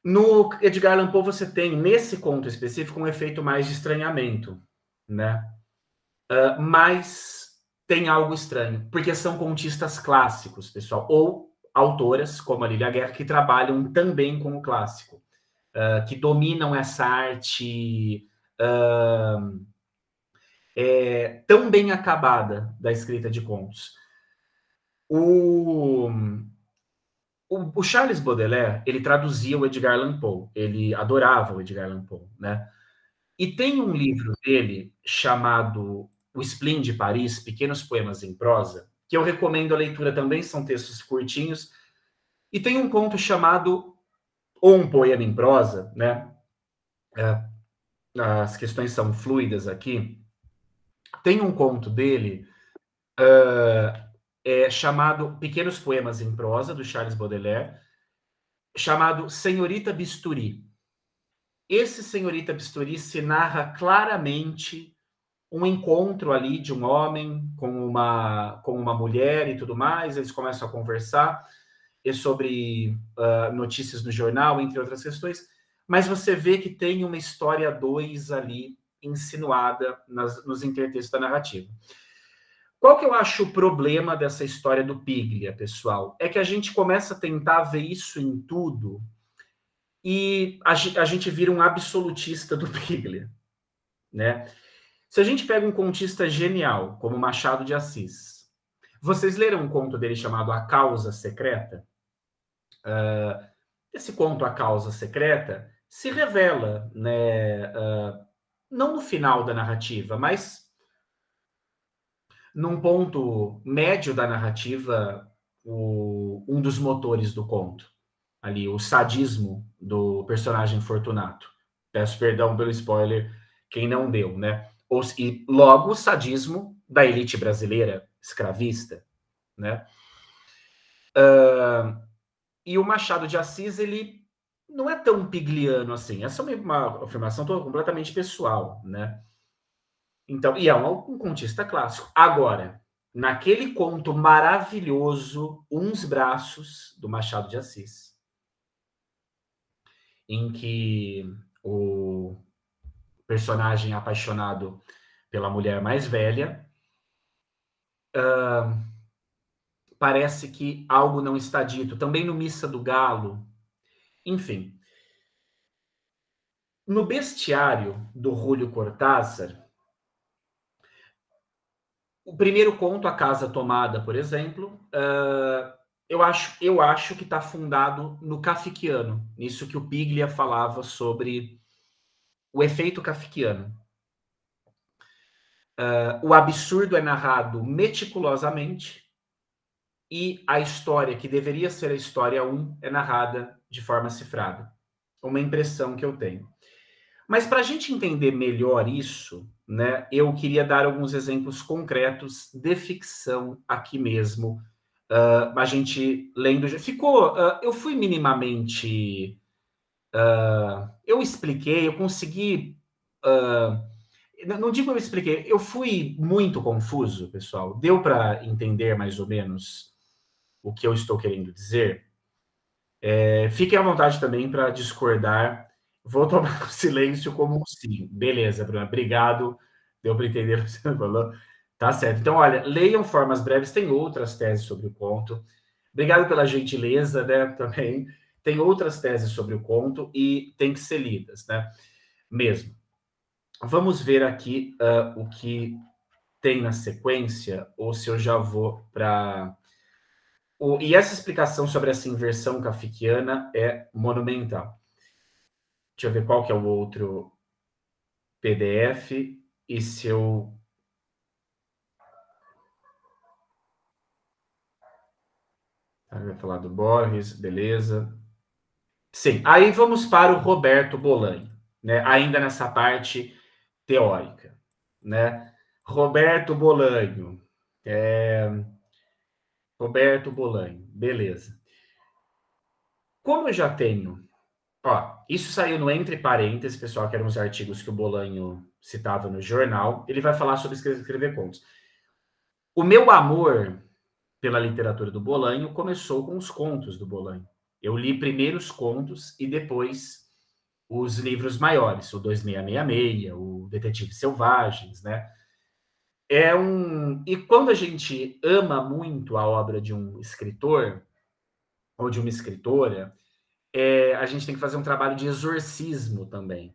No Edgar Allan Poe você tem, nesse conto específico, um efeito mais de estranhamento, né? Mas tem algo estranho, porque são contistas clássicos, pessoal, ou autoras, como a Lilia Guerra, que trabalham também com o clássico, que dominam essa arte tão bem acabada da escrita de contos. O Charles Baudelaire, ele traduzia o Edgar Allan Poe, ele adorava o Edgar Allan Poe, né? E tem um livro dele chamado O Spleen de Paris, Pequenos Poemas em Prosa, que eu recomendo a leitura também, são textos curtinhos. E tem um conto chamado Ou um Poema em Prosa, né? As questões são fluidas aqui. Tem um conto dele chamado Pequenos Poemas em Prosa, do Charles Baudelaire, chamado Senhorita Bisturi. Esse Senhorita Bisturi se narra claramente um encontro ali de um homem com uma mulher e tudo mais, eles começam a conversar sobre notícias no jornal, entre outras questões, mas você vê que tem uma história 2 ali insinuada nos intertextos da narrativa. Qual que eu acho o problema dessa história do Piglia, pessoal? É que a gente começa a tentar ver isso em tudo e a gente vira um absolutista do Piglia, né? Se a gente pega um contista genial, como Machado de Assis, vocês leram um conto dele chamado A Causa Secreta? Esse conto, A Causa Secreta, se revela, né, não no final da narrativa, mas num ponto médio da narrativa, um dos motores do conto. Ali, o sadismo do personagem Fortunato. Peço perdão pelo spoiler, quem não deu, né? E logo o sadismo da elite brasileira escravista, né? E o Machado de Assis, ele não é tão pigliano assim. Essa é uma afirmação completamente pessoal, né? Então, e é um contista clássico. Agora, naquele conto maravilhoso, Uns Braços, do Machado de Assis, em que o personagem apaixonado pela mulher mais velha, parece que algo não está dito. Também no Missa do Galo. Enfim. No Bestiário, do Júlio Cortázar, o primeiro conto, A Casa Tomada, por exemplo, eu acho que está fundado no kafkiano, nisso que o Piglia falava sobre o efeito kafkiano. O absurdo é narrado meticulosamente e a história, que deveria ser a história 1, é narrada de forma cifrada. Uma impressão que eu tenho. Mas para a gente entender melhor isso, né, eu queria dar alguns exemplos concretos de ficção aqui mesmo. A gente lendo. Ficou. Eu fui minimamente. Eu expliquei, eu consegui. Não digo eu expliquei, eu fui muito confuso, pessoal. Deu para entender mais ou menos o que eu estou querendo dizer? Fiquem à vontade também para discordar. Vou tomar o silêncio como um sim. Beleza, Bruna. Obrigado. Deu para entender o que você falou. Tá certo. Então, olha, leiam Formas Breves. Tem outras teses sobre o conto. Obrigado pela gentileza, né? Também. Tem outras teses sobre o conto e tem que ser lidas, né? Mesmo. Vamos ver aqui o que tem na sequência, ou se eu já vou para... E essa explicação sobre essa inversão kafkiana é monumental. Deixa eu ver qual que é o outro PDF e se eu... Vai falar do Borges, beleza. Sim, aí vamos para o Roberto Bolanho, né? Ainda nessa parte teórica, né? Roberto Bolanho. Roberto Bolanho, beleza. Como eu já tenho... Ó, isso saiu no Entre Parênteses, pessoal, que eram os artigos que o Bolanho citava no jornal. Ele vai falar sobre escrever contos. O meu amor pela literatura do Bolanho começou com os contos do Bolanho. Eu li primeiro os contos e depois os livros maiores, o 2666, o Detetives Selvagens, né? E quando a gente ama muito a obra de um escritor ou de uma escritora, a gente tem que fazer um trabalho de exorcismo também.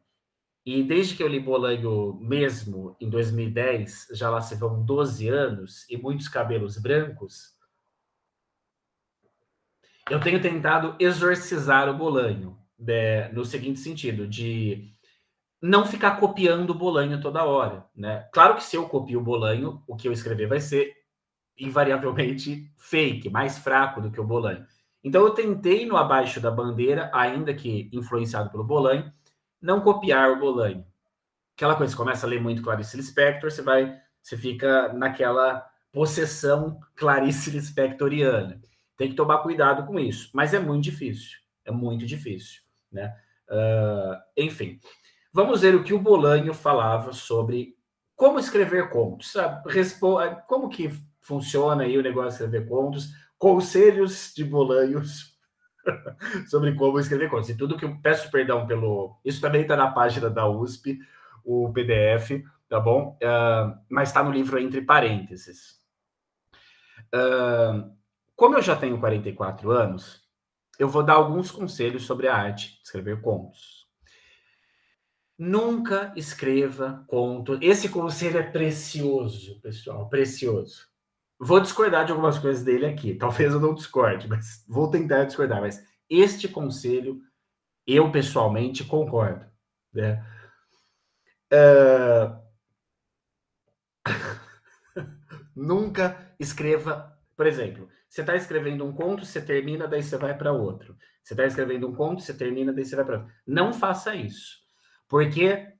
E desde que eu li Bolanho mesmo, em 2010, já lá se vão 12 anos e muitos cabelos brancos, eu tenho tentado exorcizar o Bolanho, no seguinte sentido, de não ficar copiando o Bolanho toda hora, né? Claro que se eu copio o Bolanho, o que eu escrever vai ser invariavelmente fake, mais fraco do que o Bolanho. Então eu tentei no Abaixo da Bandeira, ainda que influenciado pelo Bolanho, não copiar o Bolanho. Aquela coisa, você começa a ler muito Clarice Lispector, você fica naquela possessão Clarice Lispectoriana. Tem que tomar cuidado com isso, mas é muito difícil, né? Enfim, vamos ver o que o Bolanho falava sobre como escrever contos, sabe? Como que funciona aí o negócio de escrever contos, conselhos de Bolanhos sobre como escrever contos. E tudo que eu peço perdão pelo... Isso também está na página da USP, o PDF, tá bom? Mas está no livro entre parênteses. Como eu já tenho 44 anos, eu vou dar alguns conselhos sobre a arte de escrever contos. Nunca escreva conto. Esse conselho é precioso, pessoal, precioso. Vou discordar de algumas coisas dele aqui. Talvez eu não discorde, mas vou tentar discordar. Mas este conselho, eu pessoalmente concordo, né? Nunca escreva, por exemplo, você está escrevendo um conto, você termina, daí você vai para outro. Você está escrevendo um conto, você termina, daí você vai para outro. Não faça isso, porque,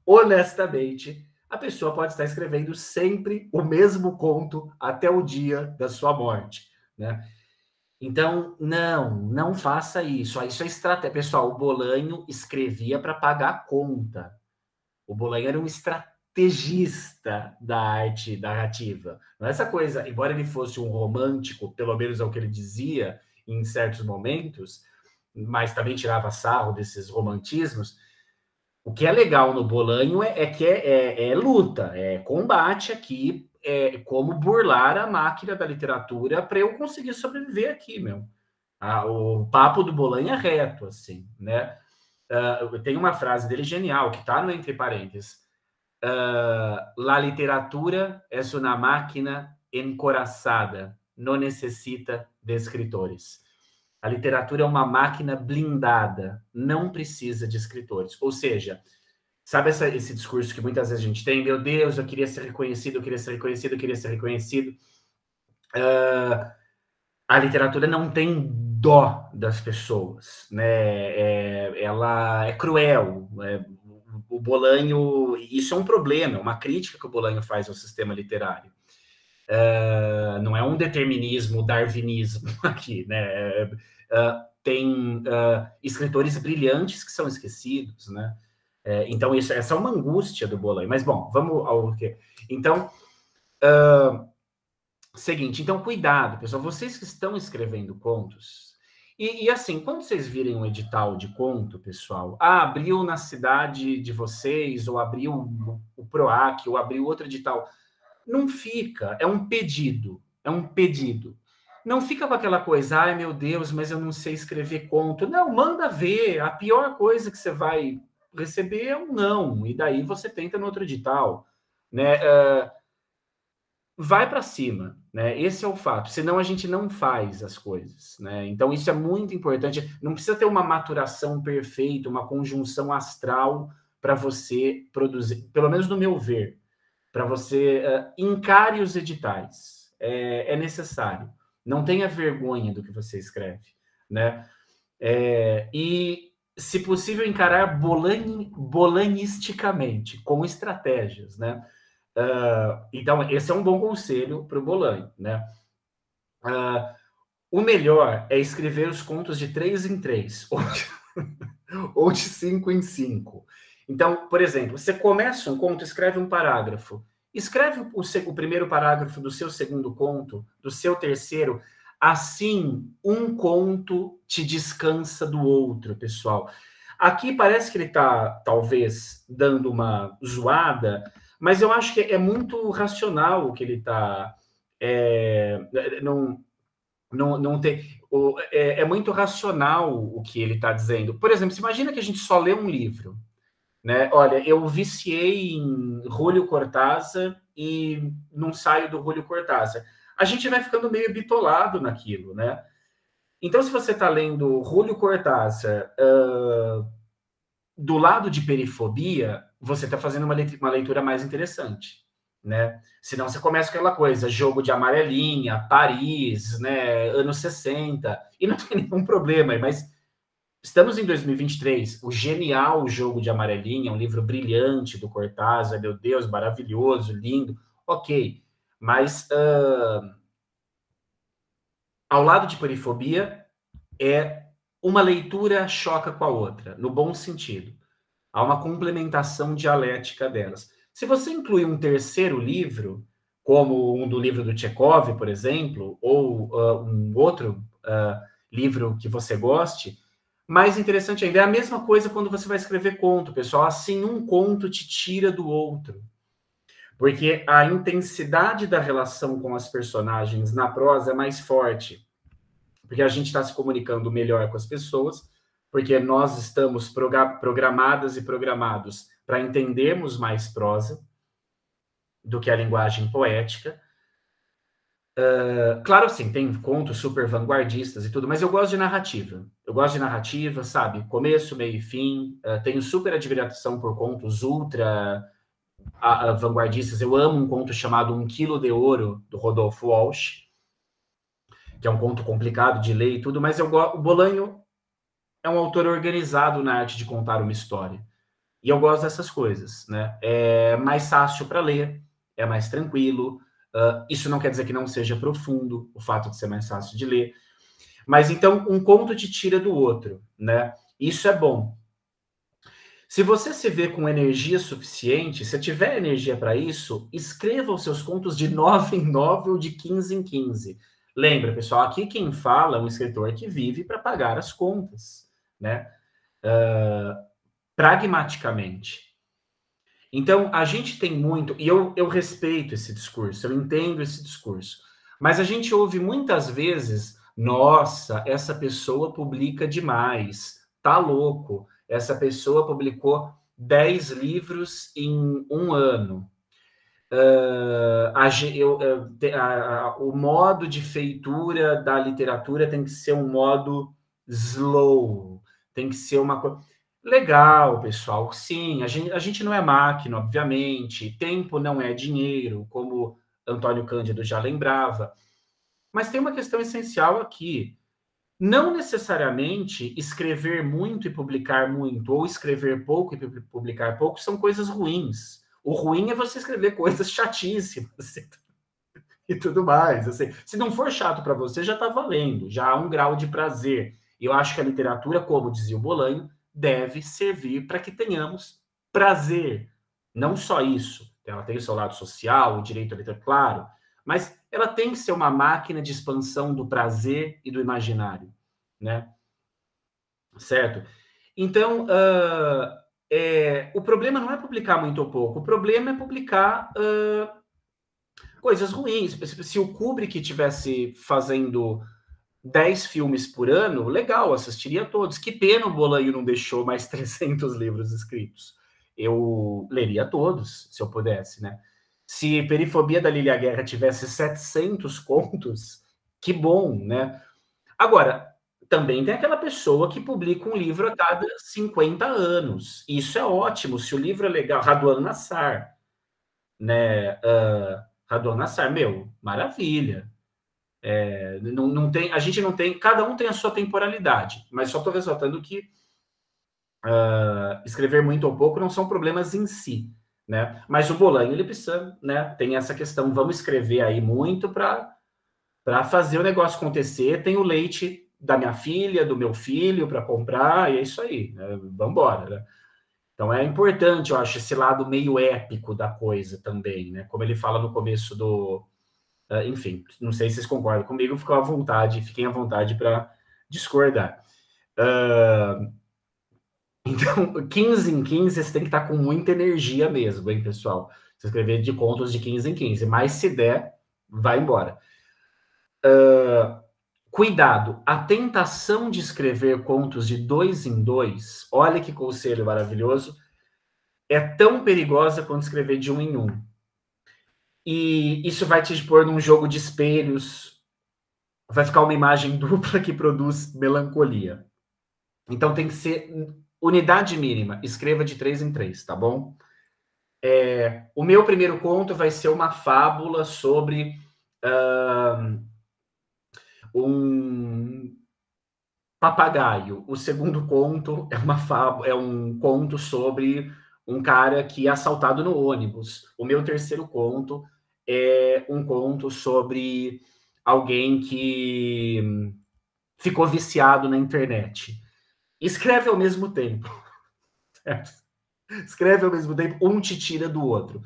honestamente, a pessoa pode estar escrevendo sempre o mesmo conto até o dia da sua morte, né? Então, não faça isso. Isso é estratégia. Pessoal, o Bolanho escrevia para pagar a conta. O Bolanho era um estrategista da arte narrativa. Não é essa coisa, embora ele fosse um romântico, pelo menos é o que ele dizia em certos momentos, mas também tirava sarro desses romantismos. O que é legal no Bolanho é que é luta, é combate aqui, é como burlar a máquina da literatura para eu conseguir sobreviver aqui, meu. O papo do Bolanho é reto, assim, né? Tem uma frase dele genial, que está no entre parênteses. La literatura es una máquina encoraçada, não necessita de escritores. A literatura é uma máquina blindada, não precisa de escritores. Ou seja, sabe esse discurso que muitas vezes a gente tem? Meu Deus, eu queria ser reconhecido, eu queria ser reconhecido, eu queria ser reconhecido. A literatura não tem dó das pessoas, né? Ela é cruel. O Bolanho, isso é um problema, é uma crítica que o Bolanho faz ao sistema literário. Não é um determinismo, darwinismo aqui, né? Tem escritores brilhantes que são esquecidos, né? Então, essa é uma angústia do Bolanho. Mas, bom, vamos ao que... Então, seguinte, então, cuidado, pessoal. Vocês que estão escrevendo contos... E assim, quando vocês virem um edital de conto, pessoal, abriu na cidade de vocês, ou abriu o PROAC, ou abriu outro edital... Não fica, é um pedido, Não fica com aquela coisa, ai meu Deus, mas eu não sei escrever conto. Não, manda ver, a pior coisa que você vai receber é um não, e daí você tenta no outro edital, né? Vai para cima, né? Esse é o fato, senão a gente não faz as coisas, né? Então isso é muito importante, não precisa ter uma maturação perfeita, uma conjunção astral para você produzir, pelo menos no meu ver, para você encare os editais. É necessário. Não tenha vergonha do que você escreve, né? E, se possível, encarar bolanisticamente, com estratégias, né? Então, esse é um bom conselho para o Bolanho, né? O melhor é escrever os contos de 3 em 3, ou de 5 em 5. Então, por exemplo, você começa um conto, escreve um parágrafo. Escreve o primeiro parágrafo do seu segundo conto, do seu terceiro. Assim, um conto te descansa do outro, pessoal. Aqui parece que ele está, talvez, dando uma zoada, mas eu acho que é muito racional o que ele está... não tem... É muito racional o que ele está dizendo. Por exemplo, você imagina que a gente só lê um livro, né? Olha, eu viciei em Julio Cortázar e não saio do Julio Cortázar. A gente vai ficando meio bitolado naquilo, né? Então, se você está lendo Julio Cortázar do lado de perifobia, você está fazendo uma leitura mais interessante, né? Senão você começa com aquela coisa, jogo de amarelinha, Paris, né, anos 60, e não tem nenhum problema, mas estamos em 2023, o genial Jogo de Amarelinha, um livro brilhante do Cortázar, meu Deus, maravilhoso, lindo, ok, mas ao lado de perifobia, uma leitura choca com a outra, no bom sentido. Há uma complementação dialética delas. Se você inclui um terceiro livro, como um do livro do Chekhov, por exemplo, ou um outro livro que você goste, mais interessante ainda, é a mesma coisa quando você vai escrever conto, pessoal. Assim, um conto te tira do outro. Porque a intensidade da relação com as personagens na prosa é mais forte. Porque a gente está se comunicando melhor com as pessoas, porque nós estamos programadas e programados para entendermos mais prosa do que a linguagem poética. Claro, sim, tem contos super vanguardistas e tudo, mas eu gosto de narrativa. Eu gosto de narrativa, sabe? Começo, meio e fim. Tenho super admiração por contos ultra vanguardistas. Eu amo um conto chamado Um Quilo de Ouro, do Rodolfo Walsh, que é um conto complicado de ler e tudo, mas o Bolanho é um autor organizado na arte de contar uma história. E eu gosto dessas coisas, né? É mais fácil para ler, é mais tranquilo. Isso não quer dizer que não seja profundo, o fato de ser mais fácil de ler. Mas então, um conto te tira do outro, né? Isso é bom. Se você se vê com energia suficiente, se tiver energia para isso, escreva os seus contos de 9 em 9 ou de 15 em 15. Lembra, pessoal, aqui quem fala é um escritor que vive para pagar as contas, né? Pragmaticamente. Então, a gente tem muito, e eu respeito esse discurso, eu entendo esse discurso, mas a gente ouve muitas vezes, nossa, essa pessoa publica demais, tá louco, essa pessoa publicou 10 livros em um ano. O modo de feitura da literatura tem que ser um modo slow, tem que ser uma coisa... Legal, pessoal, sim, a gente não é máquina, obviamente, tempo não é dinheiro, como Antônio Cândido já lembrava, mas tem uma questão essencial aqui. Não necessariamente escrever muito e publicar muito, ou escrever pouco e publicar pouco, são coisas ruins. O ruim é você escrever coisas chatíssimas e tudo mais. Assim, se não for chato para você, já está valendo, já há um grau de prazer. E eu acho que a literatura, como dizia o Bolanho, deve servir para que tenhamos prazer. Não só isso. Ela tem o seu lado social, o direito à literatura, claro, mas ela tem que ser uma máquina de expansão do prazer e do imaginário, né? Certo? Então, o problema não é publicar muito ou pouco, o problema é publicar coisas ruins. Se o Kubrick tivesse fazendo 10 filmes por ano, legal, assistiria todos. Que pena o Bolanho não deixou mais 300 livros escritos. Eu leria todos, se eu pudesse, né? Se Perifobia da Lília Guerra tivesse 700 contos, que bom, né? Agora, também tem aquela pessoa que publica um livro a cada 50 anos. Isso é ótimo, se o livro é legal. Raduan Nassar, né? Raduan Nassar, meu, maravilha. Não tem, a gente não tem, cada um tem a sua temporalidade, mas só estou ressaltando que escrever muito ou pouco não são problemas em si, né? Mas o Bolanho, ele precisa, né? Tem essa questão, vamos escrever aí muito para fazer o negócio acontecer. Tem o leite da minha filha, do meu filho para comprar, e é isso aí, né? Vamos embora, né? Então é importante, eu acho, esse lado meio épico da coisa também, né? Como ele fala no começo do... enfim, não sei se vocês concordam comigo, fiquem à vontade para discordar. Então, 15 em 15, você tem que estar com muita energia mesmo, hein, pessoal? Se escrever de contos de 15 em 15, mas se der, vai embora. Cuidado, a tentação de escrever contos de 2 em 2, olha que conselho maravilhoso, é tão perigosa quanto escrever de 1 em 1. E isso vai te pôr num jogo de espelhos, vai ficar uma imagem dupla que produz melancolia. Então tem que ser unidade mínima, escreva de 3 em 3, tá bom? O meu primeiro conto vai ser uma fábula sobre um papagaio. O segundo conto é um conto sobre um cara que é assaltado no ônibus. O meu terceiro conto é um conto sobre alguém que ficou viciado na internet. Escreve ao mesmo tempo. Certo? Escreve ao mesmo tempo, um te tira do outro.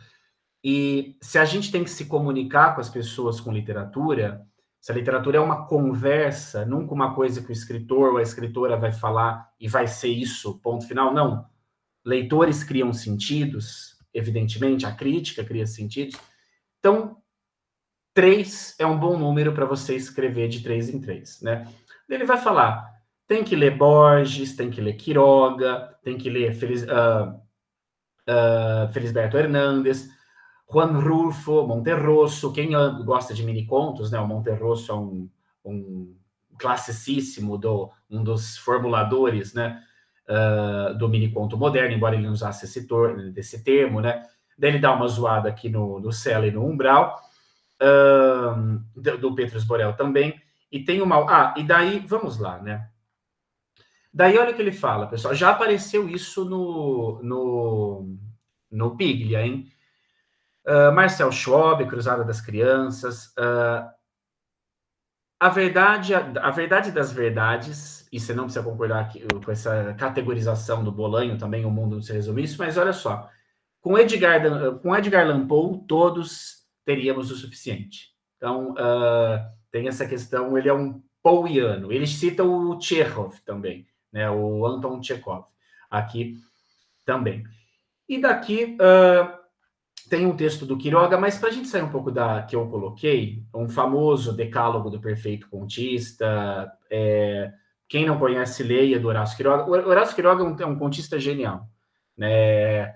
E se a gente tem que se comunicar com as pessoas com literatura, se a literatura é uma conversa, nunca uma coisa que o escritor ou a escritora vai falar e vai ser isso, ponto final, não. Leitores criam sentidos, evidentemente, a crítica cria sentidos. Então, 3 é um bom número para você escrever de 3 em 3, né? Ele vai falar, tem que ler Borges, tem que ler Quiroga, tem que ler Felisberto Hernandes, Juan Rulfo, Monterroso. Quem gosta de mini-contos, né? O Monterroso é um classicíssimo, um dos formuladores, né? Do mini-conto moderno, embora ele não usasse esse termo, né? Daí ele dá uma zoada aqui no Sela e no Umbral, do Petrus Borel também. E tem uma... e daí, vamos lá, né? Daí olha o que ele fala, pessoal. Já apareceu isso no Piglia, hein? Marcel Schwab, Cruzada das Crianças. A verdade das verdades, e você não precisa concordar aqui, com essa categorização do Bolanho também, o mundo não se resume isso, mas olha só. Com Edgar Allan Poe, todos teríamos o suficiente. Então, tem essa questão, ele é um Poeiano. Ele cita o Chekhov também, né? O Anton Chekhov, aqui também. E daqui tem um texto do Quiroga, mas para a gente sair um pouco da que eu coloquei, um famoso decálogo do perfeito contista. Quem não conhece, leia, do Horácio Quiroga. O Horácio Quiroga é um contista genial, né?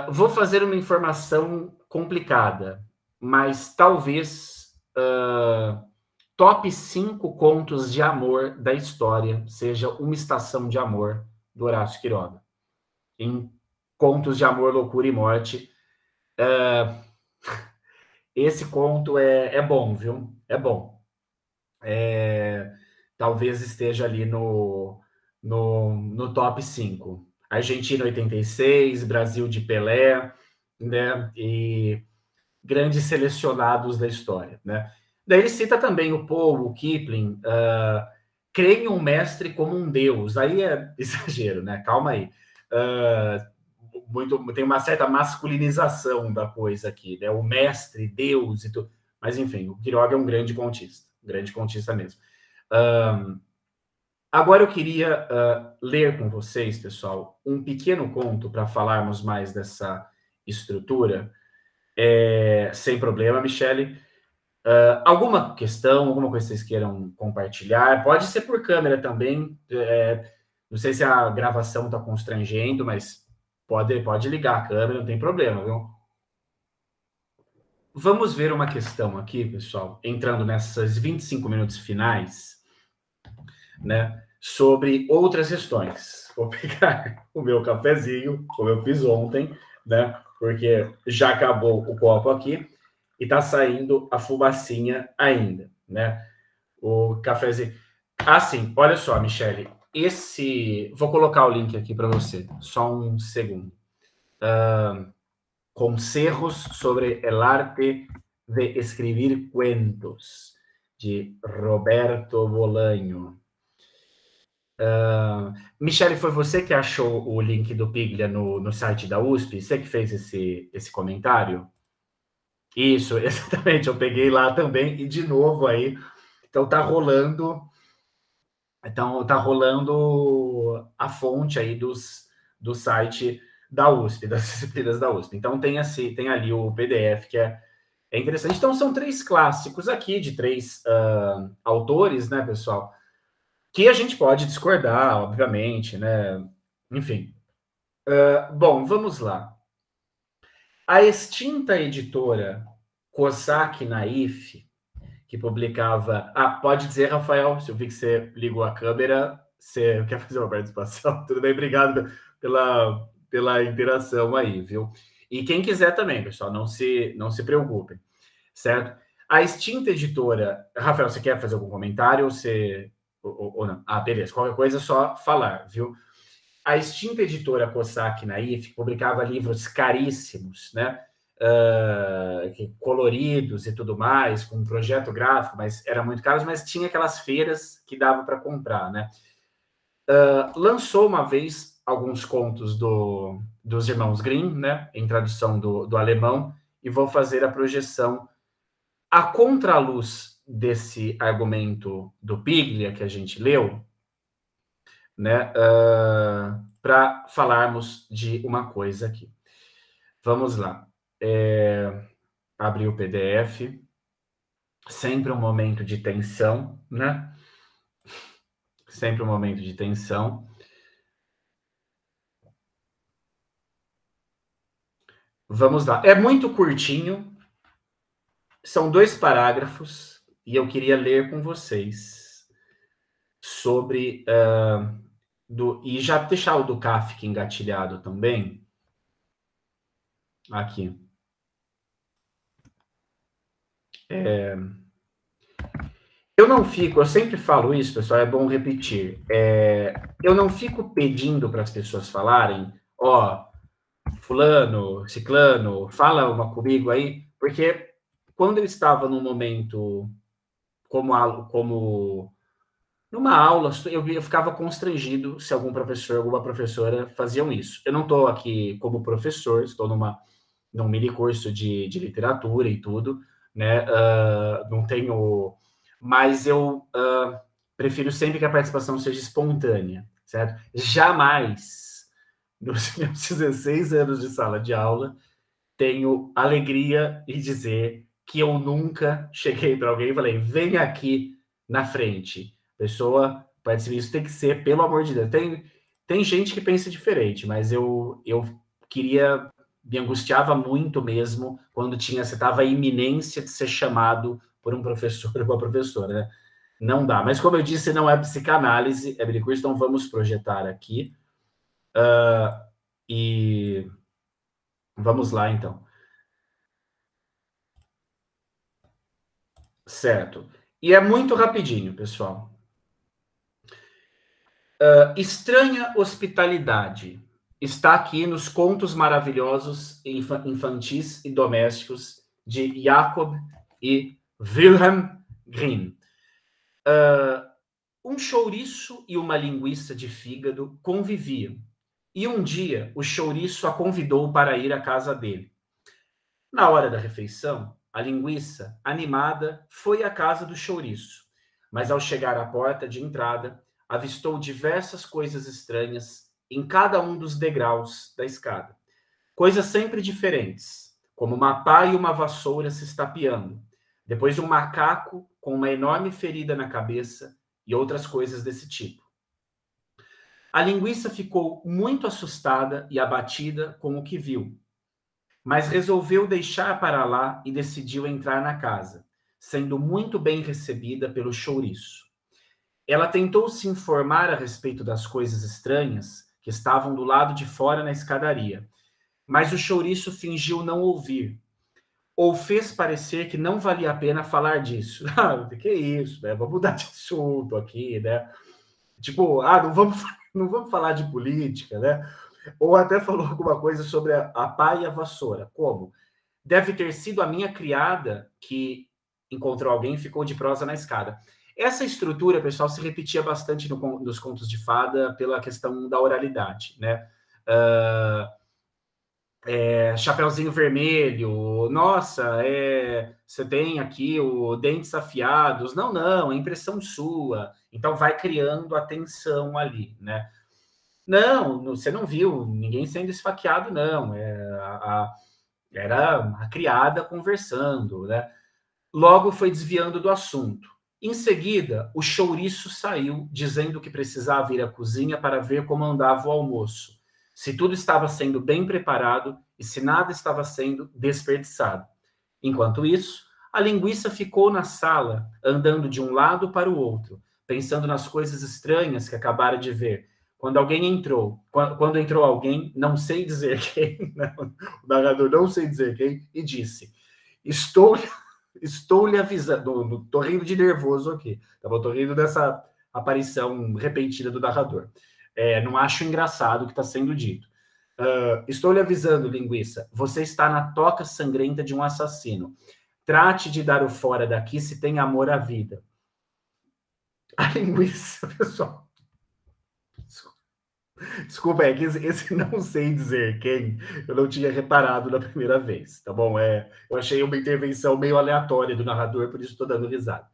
Vou fazer uma informação complicada, mas talvez top 5 contos de amor da história seja Uma Estação de Amor, do Horácio Quiroga. Em Contos de Amor, Loucura e Morte. Esse conto é bom, viu? É bom. Talvez esteja ali no top 5. Argentina 86, Brasil de Pelé, né? E grandes selecionados da história, né? Daí ele cita também o Poe, o Kipling, crê em um mestre como um deus. Aí é exagero, né? Calma aí. Tem uma certa masculinização da coisa aqui, né? O mestre, Deus e tudo. Mas, enfim, o Quiroga é um grande contista mesmo. Agora eu queria ler com vocês, pessoal, um pequeno conto para falarmos mais dessa estrutura. Sem problema, Michele. Alguma questão, alguma coisa que vocês queiram compartilhar? Pode ser por câmera também. Não sei se a gravação está constrangendo, mas pode ligar a câmera, não tem problema, viu? Vamos ver uma questão aqui, pessoal, entrando nessas 25 minutos finais, né, sobre outras questões. Vou pegar o meu cafezinho, como eu fiz ontem, né, porque já acabou o copo aqui e tá saindo a fumacinha ainda, né? O cafezinho. Sim, olha só, Michele, vou colocar o link aqui para você, só um segundo. Consejos sobre el arte de escribir cuentos, de Roberto Bolanho. Michele, foi você que achou o link do Piglia no site da USP? Você que fez esse comentário? Isso, exatamente, eu peguei lá também, e de novo aí, então tá rolando a fonte aí do site da USP, das disciplinas da USP. Então tem ali o PDF, que é interessante. Então são 3 clássicos aqui, de 3 autores, né, pessoal? Que a gente pode discordar, obviamente, né? Enfim. Bom, vamos lá. A extinta editora Cossack Naif, que publicava... pode dizer, Rafael, se eu vi que você ligou a câmera, você quer fazer uma participação? Tudo bem? Obrigado pela interação aí, viu? E quem quiser também, pessoal, não se preocupem, certo? A extinta editora... Rafael, você quer fazer algum comentário ou não? Ah, beleza. Qualquer coisa é só falar, viu? A extinta editora Cossack Naif publicava livros caríssimos, né? Coloridos e tudo mais, com um projeto gráfico, mas era muito caro, mas tinha aquelas feiras que dava para comprar, né? Lançou uma vez alguns contos dos irmãos Grimm, né? Em tradução do alemão, e vou fazer a projeção à contraluz desse argumento do Piglia que a gente leu, né? Para falarmos de uma coisa aqui. Vamos lá. Abrir o PDF. Sempre um momento de tensão, né? Sempre um momento de tensão. Vamos lá. É muito curtinho. São 2 parágrafos e eu queria ler com vocês sobre... e já deixar o do Kafka engatilhado também. Aqui. Eu sempre falo isso, pessoal, é bom repetir. Eu não fico pedindo para as pessoas falarem, fulano, ciclano, fala uma comigo aí, porque quando eu estava num momento como numa aula, eu ficava constrangido se algum professor, alguma professora faziam isso. Eu não estou aqui como professor, estou num mini curso de literatura e tudo, né? Não tenho... Mas eu prefiro sempre que a participação seja espontânea, certo? Jamais, nos meus 16 anos de sala de aula, tenho alegria em dizer que eu nunca cheguei para alguém e falei, vem aqui na frente. Pessoa, participe, isso tem que ser, pelo amor de Deus. Tem gente que pensa diferente, mas eu queria... Me angustiava muito mesmo quando você estava a iminência de ser chamado por um professor ou uma professora, né? Não dá. Mas, como eu disse, não é psicanálise, é minicurso, então vamos projetar aqui. E vamos lá, então. Certo. E é muito rapidinho, pessoal. Estranha hospitalidade está aqui nos Contos Maravilhosos Infantis e Domésticos de Jacob e Wilhelm Grimm. Um chouriço e uma linguiça de fígado conviviam, e um dia o chouriço a convidou para ir à casa dele. Na hora da refeição, a linguiça, animada, foi à casa do chouriço, mas ao chegar à porta de entrada, avistou diversas coisas estranhas em cada um dos degraus da escada. Coisas sempre diferentes, como uma pá e uma vassoura se estapeando, depois um macaco com uma enorme ferida na cabeça e outras coisas desse tipo. A linguiça ficou muito assustada e abatida com o que viu, mas resolveu deixar para lá e decidiu entrar na casa, sendo muito bem recebida pelo chouriço. Ela tentou se informar a respeito das coisas estranhas que estavam do lado de fora na escadaria, mas o chouriço fingiu não ouvir, ou fez parecer que não valia a pena falar disso. Que isso, né? Vamos mudar de assunto aqui, né? Tipo, não vamos falar de política, né? Ou até falou alguma coisa sobre a pá e a vassoura. Como? Deve ter sido a minha criada que encontrou alguém e ficou de prosa na escada. Essa estrutura, pessoal, se repetia bastante nos contos de fada pela questão da oralidade, né? Chapeuzinho vermelho, nossa, você tem aqui o dentes afiados. Não, é impressão sua. Então vai criando a tensão ali, né? Não, você não viu ninguém sendo esfaqueado, não. Era a criada conversando, né? Logo foi desviando do assunto. Em seguida, o chouriço saiu, dizendo que precisava ir à cozinha para ver como andava o almoço, se tudo estava sendo bem preparado e se nada estava sendo desperdiçado. Enquanto isso, a linguiça ficou na sala, andando de um lado para o outro, pensando nas coisas estranhas que acabaram de ver. Quando alguém entrou, quando entrou alguém, não sei dizer quem, né? O narrador não sei dizer quem, e disse: Estou lhe avisando. Estou rindo de nervoso aqui. Tá bom? Estou rindo dessa aparição repentina do narrador. Não acho engraçado o que está sendo dito. Estou lhe avisando, linguiça. Você está na toca sangrenta de um assassino. Trate de dar o fora daqui se tem amor à vida. A linguiça, pessoal. Desculpa, é que esse não sei dizer quem eu não tinha reparado na primeira vez, tá bom? Eu achei uma intervenção meio aleatória do narrador, por isso estou dando risada.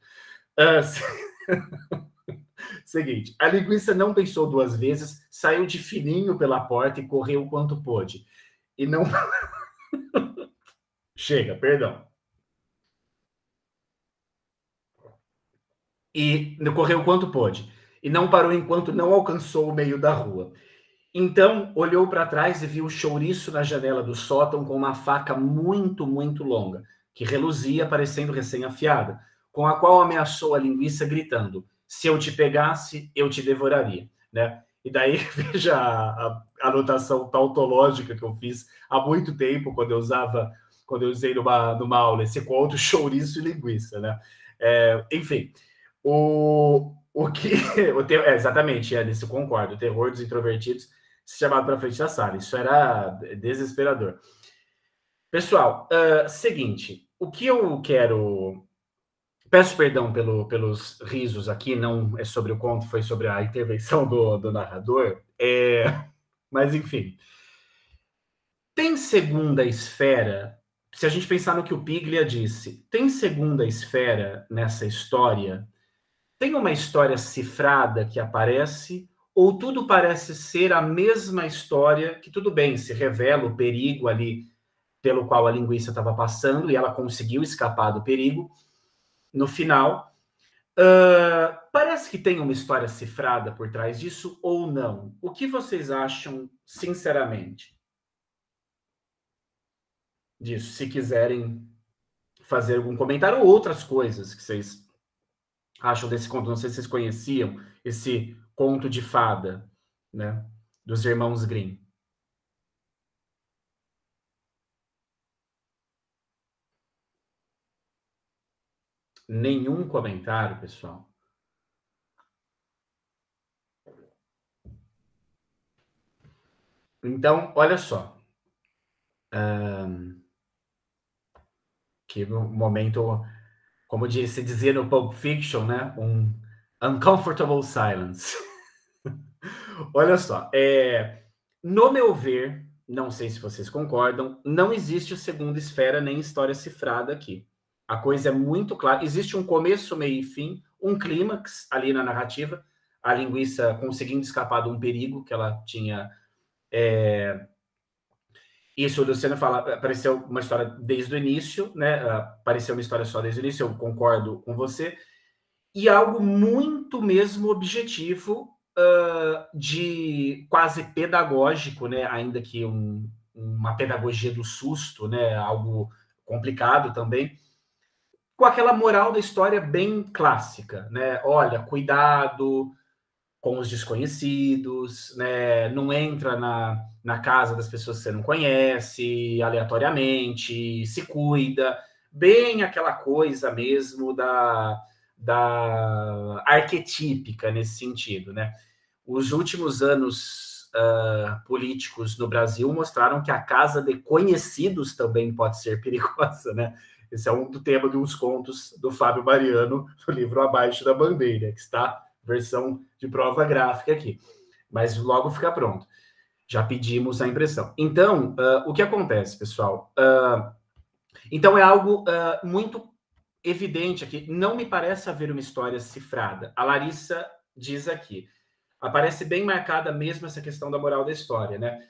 Seguinte, a linguiça não pensou duas vezes, saiu de fininho pela porta e correu o quanto pôde. E não... Chega, perdão. E correu o quanto pôde. E não parou enquanto não alcançou o meio da rua. Então, olhou para trás e viu o chouriço na janela do sótão com uma faca muito, muito longa, que reluzia, parecendo recém-afiada, com a qual ameaçou a linguiça, gritando: se eu te pegasse, eu te devoraria. Né? E daí, veja a anotação tautológica que eu fiz há muito tempo, quando eu usei numa aula esse conto, chouriço e linguiça. Né? Enfim, o que... exatamente, Alice, eu concordo. O terror dos introvertidos se chamado para frente da sala. Isso era desesperador. Pessoal, seguinte, o que eu quero... Peço perdão pelos risos aqui, não é sobre o conto, foi sobre a intervenção do narrador. Mas, enfim. Tem segunda esfera, se a gente pensar no que o Piglia disse, tem segunda esfera nessa história? Tem uma história cifrada que aparece, ou tudo parece ser a mesma história, que tudo bem, se revela o perigo ali pelo qual a linguiça estava passando, e ela conseguiu escapar do perigo no final. Parece que tem uma história cifrada por trás disso, ou não? O que vocês acham, sinceramente, disso? Se quiserem fazer algum comentário, ou outras coisas que vocês acham desse conto. Não sei se vocês conheciam esse conto de fada, né, dos irmãos Grimm. Nenhum comentário, pessoal. Então, olha só. Que momento, como se dizia no Pulp Fiction, né, um uncomfortable silence. Olha só, no meu ver, não sei se vocês concordam, não existe segunda esfera nem história cifrada aqui. A coisa é muito clara. Existe um começo, meio e fim, um clímax ali na narrativa, a linguiça conseguindo escapar de um perigo que ela tinha. Isso, o Luciano fala, apareceu uma história desde o início, né? Apareceu uma história só desde o início, eu concordo com você. E algo muito mesmo objetivo, de quase pedagógico, né? Ainda que uma pedagogia do susto, né? Algo complicado também, com aquela moral da história bem clássica, né? Olha, cuidado com os desconhecidos, né? Não entra na casa das pessoas que você não conhece, aleatoriamente, se cuida, bem aquela coisa mesmo da arquetípica nesse sentido, né? Os últimos anos políticos no Brasil mostraram que a casa de conhecidos também pode ser perigosa, né? Esse é um do tema de uns contos do Fábio Mariano, no livro Abaixo da Bandeira, que está versão de prova gráfica aqui. Mas logo fica pronto. Já pedimos a impressão. Então, o que acontece, pessoal? Então, é algo muito evidente aqui. Não me parece haver uma história cifrada. A Larissa diz aqui. Aparece bem marcada mesmo essa questão da moral da história, né?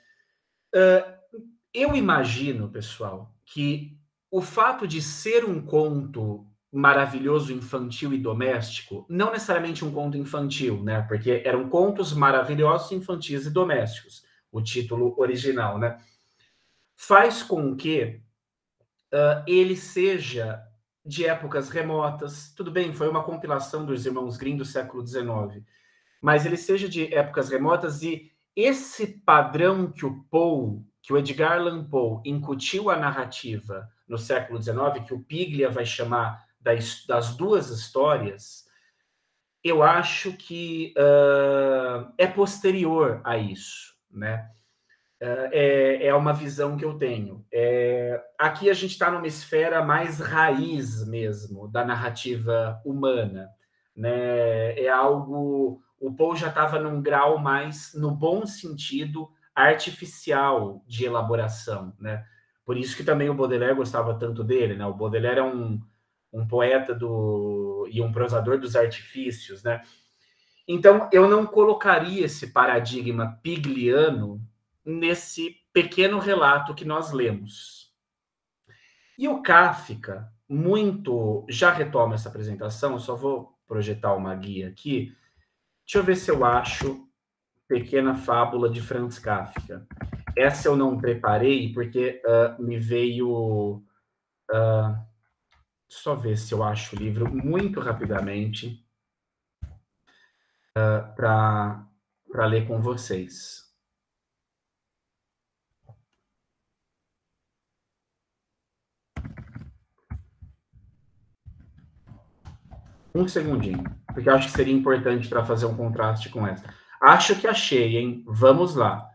Eu imagino, pessoal, que o fato de ser um conto maravilhoso, infantil e doméstico, não necessariamente um conto infantil, né? Porque eram contos maravilhosos, infantis e domésticos, o título original, né? Faz com que ele seja de épocas remotas. Tudo bem, foi uma compilação dos irmãos Grimm do século XIX, mas ele seja de épocas remotas e esse padrão que o Edgar Allan Poe incutiu à narrativa no século XIX, que o Piglia vai chamar das duas histórias, eu acho que é posterior a isso, né? É uma visão que eu tenho. Aqui a gente está numa esfera mais raiz mesmo da narrativa humana, né? É algo. O Poe já estava num grau mais, no bom sentido, artificial de elaboração, né? Por isso que também o Baudelaire gostava tanto dele, né? O Baudelaire é um poeta e um prosador dos artifícios, né? Então, eu não colocaria esse paradigma pigliano nesse pequeno relato que nós lemos. E o Kafka, já retoma essa apresentação, eu só vou projetar uma guia aqui. Deixa eu ver se eu acho Pequena Fábula de Franz Kafka. Essa eu não preparei, porque me veio... só ver se eu acho o livro muito rapidamente para ler com vocês. Um segundinho, porque eu acho que seria importante para fazer um contraste com essa. Acho que achei, hein? Vamos lá.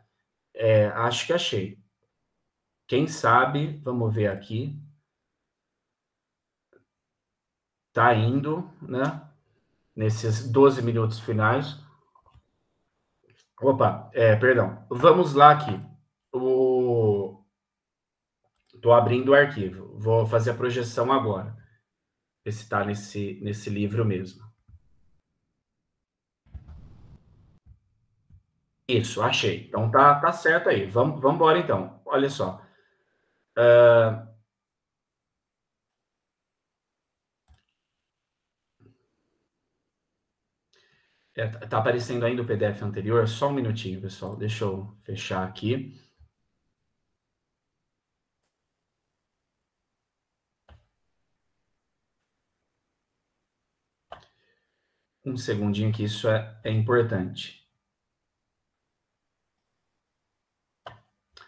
Acho que achei. Quem sabe, vamos ver aqui. Tá indo, né? Nesses 12 minutos finais. Opa, perdão. Vamos lá aqui. Estou abrindo o arquivo. Vou fazer a projeção agora. Ver se está nesse livro mesmo. Isso, achei. Então tá certo aí. Vamos embora então. Olha só. Tá aparecendo ainda o PDF anterior? Só um minutinho, pessoal. Deixa eu fechar aqui. Um segundinho que isso é importante.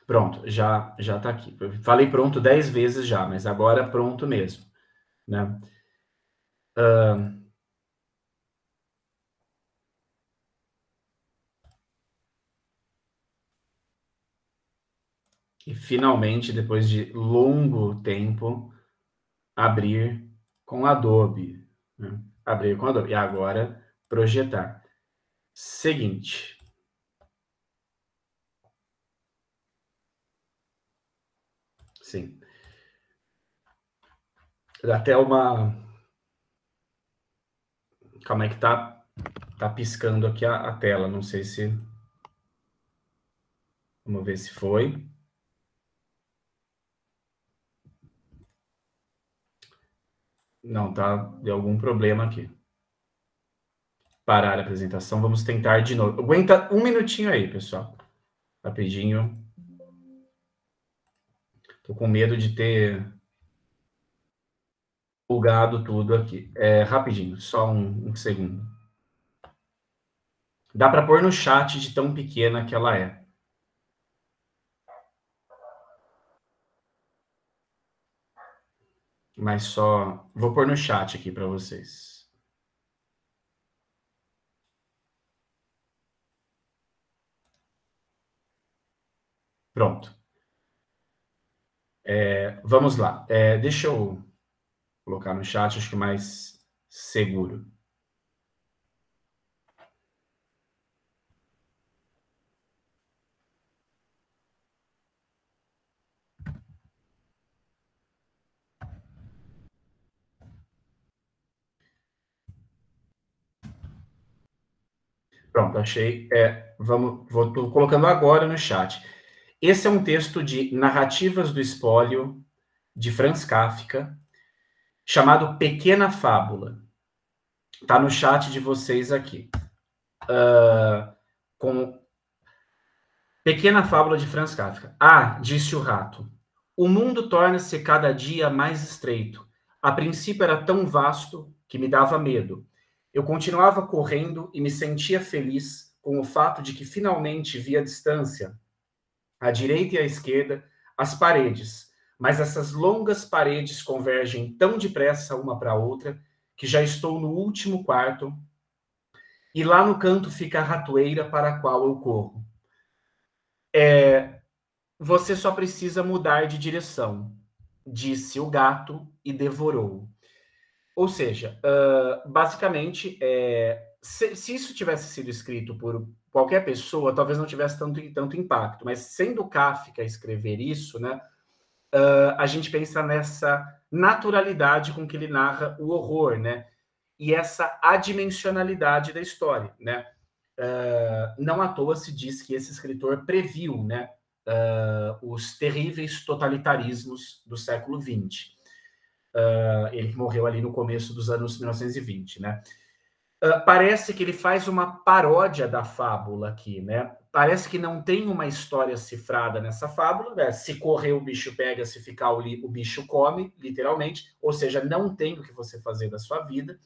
Pronto, já tá aqui. Eu falei pronto 10 vezes já, mas agora pronto mesmo, né? E finalmente, depois de longo tempo, abrir com Adobe, né? Abrir com Adobe. E agora, projetar. Seguinte. Sim. Dá até uma... Calma aí que tá piscando aqui a tela. Não sei se... Vamos ver se foi. Não, deu algum problema aqui. Parar a apresentação. Vamos tentar de novo. Aguenta um minutinho aí, pessoal. Rapidinho. Tô com medo de ter bugado tudo aqui. Rapidinho, só um segundo. Dá para pôr no chat de tão pequena que ela é. Mas só... Vou pôr no chat aqui para vocês. Pronto. Vamos lá. Deixa eu colocar no chat, acho que mais seguro. Pronto, achei. Tô colocando agora no chat. Esse é um texto de Narrativas do Espólio, de Franz Kafka, chamado Pequena Fábula. Está no chat de vocês aqui. Com Pequena Fábula de Franz Kafka. Disse o rato, o mundo torna-se cada dia mais estreito. A princípio era tão vasto que me dava medo. Eu continuava correndo e me sentia feliz com o fato de que finalmente vi à distância, à direita e à esquerda, as paredes, mas essas longas paredes convergem tão depressa uma para a outra que já estou no último quarto e lá no canto fica a ratoeira para a qual eu corro. Você só precisa mudar de direção, disse o gato e devorou. Ou seja, basicamente, se isso tivesse sido escrito por qualquer pessoa, talvez não tivesse tanto impacto, mas sendo Kafka escrever isso, né, a gente pensa nessa naturalidade com que ele narra o horror, né, e essa adimensionalidade da história, né. Não à toa se diz que esse escritor previu, né, os terríveis totalitarismos do século XX. Ele que morreu ali no começo dos anos 1920, né? Parece que ele faz uma paródia da fábula aqui, né? Parece que não tem uma história cifrada nessa fábula, né? Se correr o bicho pega, se ficar o bicho come, literalmente. Ou seja, não tem o que você fazer da sua vida.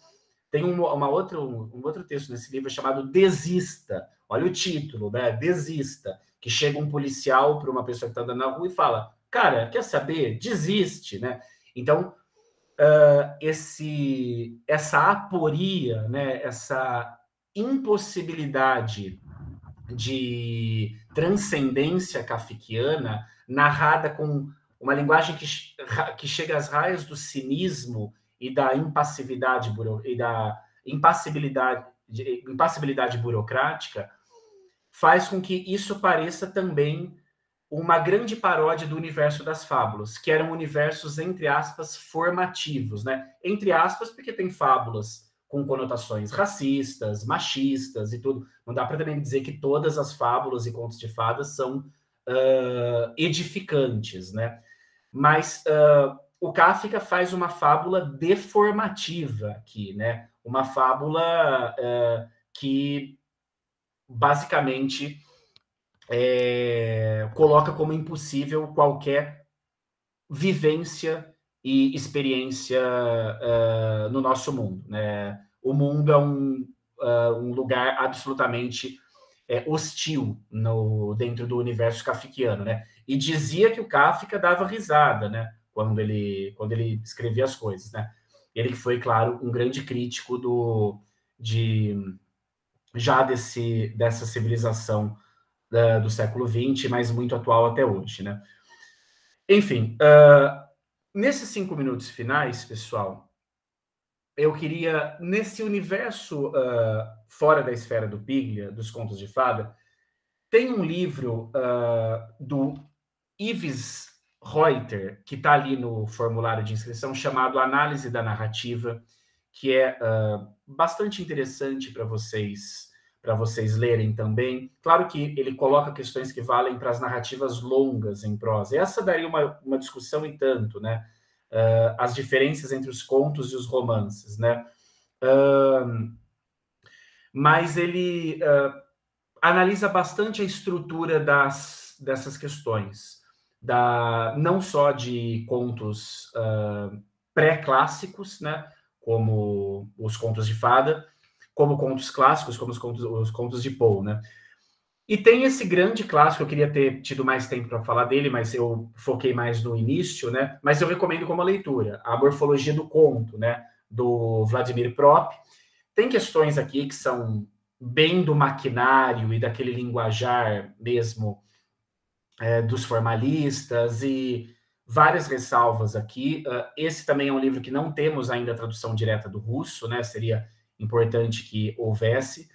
Tem um outro texto nesse livro chamado Desista. Olha o título, né? Desista. Que chega um policial para uma pessoa que está andando na rua e fala, cara, quer saber? Desiste, né? Então, essa aporia, né? Essa impossibilidade de transcendência kafkiana, narrada com uma linguagem que chega às raias do cinismo e da impassibilidade burocrática, faz com que isso pareça também uma grande paródia do universo das fábulas, que eram universos, entre aspas, formativos, né? Entre aspas, porque tem fábulas com conotações racistas, machistas e tudo. Não dá para também dizer que todas as fábulas e contos de fadas são edificantes, né? Mas o Kafka faz uma fábula deformativa aqui, né? Uma fábula que basicamente coloca como impossível qualquer vivência e experiência no nosso mundo, né? O mundo é um lugar absolutamente hostil dentro do universo kafkiano, né? E dizia que o Kafka dava risada, né? Quando ele escrevia as coisas, né? Ele que foi, claro, um grande crítico dessa civilização do século XX, mas muito atual até hoje, né? Enfim, nesses 5 minutos finais, pessoal, eu queria, nesse universo fora da esfera do Piglia, dos contos de fada, tem um livro do Yves Reuter, que está ali no formulário de inscrição, chamado Análise da Narrativa, que é bastante interessante para vocês lerem também. Claro que ele coloca questões que valem para as narrativas longas em prosa. Essa daria uma discussão e tanto, né? As diferenças entre os contos e os romances, né? Mas ele analisa bastante a estrutura dessas questões, não só de contos pré-clássicos, né? Como os contos de fada, como contos clássicos, como os contos de Poe, né? E tem esse grande clássico, eu queria ter tido mais tempo para falar dele, mas eu foquei mais no início, né? Mas eu recomendo como leitura, A Morfologia do Conto, né? Do Vladimir Prop. Tem questões aqui que são bem do maquinário e daquele linguajar mesmo dos formalistas e várias ressalvas aqui. Esse também é um livro que não temos ainda a tradução direta do russo, né? Seria importante que houvesse,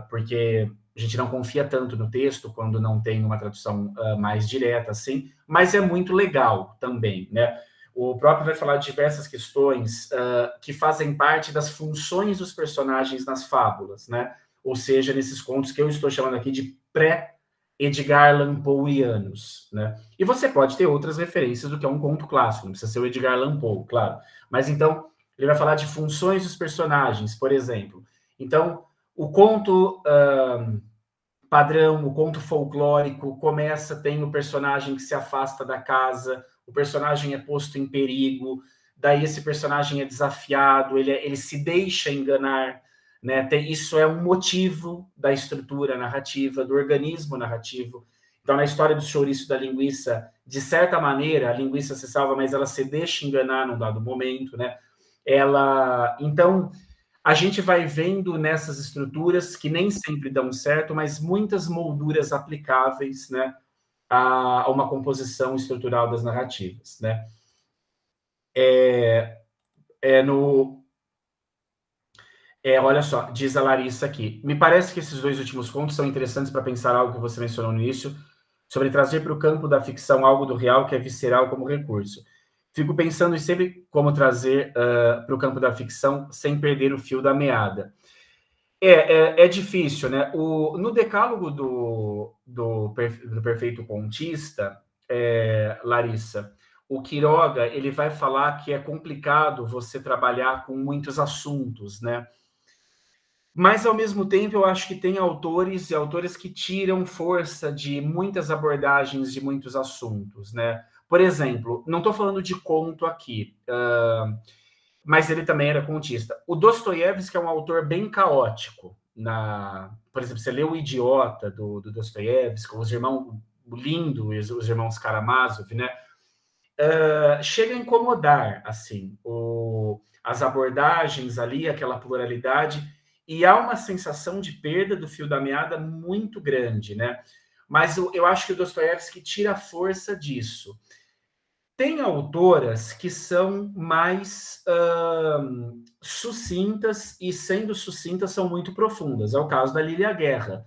porque a gente não confia tanto no texto quando não tem uma tradução mais direta, assim, mas é muito legal também, né? O próprio vai falar de diversas questões que fazem parte das funções dos personagens nas fábulas, né? Ou seja, nesses contos que eu estou chamando aqui de pré-Edgar Allan Poeianos, né? E você pode ter outras referências do que é um conto clássico, não precisa ser o Edgar Allan Poe, claro. Mas então, ele vai falar de funções dos personagens, por exemplo. Então, o conto padrão, o conto folclórico, tem o personagem que se afasta da casa, o personagem é posto em perigo, daí esse personagem é desafiado, ele se deixa enganar, né? Isso é um motivo da estrutura narrativa, do organismo narrativo. Então, na história do chouriço da linguiça, de certa maneira, a linguiça se salva, mas ela se deixa enganar num dado momento, né? Então, a gente vai vendo nessas estruturas que nem sempre dão certo, mas muitas molduras aplicáveis, né, a uma composição estrutural das narrativas, né? Olha só, diz a Larissa aqui. Me parece que esses 2 últimos contos são interessantes para pensar algo que você mencionou no início, sobre trazer para o campo da ficção algo do real que é visceral como recurso. Fico pensando em sempre como trazer para o campo da ficção sem perder o fio da meada. É difícil, né? No decálogo do perfeito contista, Larissa, o Quiroga ele vai falar que é complicado você trabalhar com muitos assuntos, né? Mas, ao mesmo tempo, eu acho que tem autores e autoras que tiram força de muitas abordagens de muitos assuntos, né? Por exemplo, não estou falando de conto aqui, mas ele também era contista. O Dostoiévski é um autor bem caótico. Por exemplo, você lê O Idiota, do Dostoiévski, os irmãos Lindo, os irmãos Karamazov, né? Chega a incomodar, assim, as abordagens ali, aquela pluralidade, e há uma sensação de perda do fio da meada muito grande, né? Mas eu acho que o Dostoiévski tira a força disso. Tem autoras que são mais sucintas, e sendo sucintas, são muito profundas. É o caso da Lília Guerra.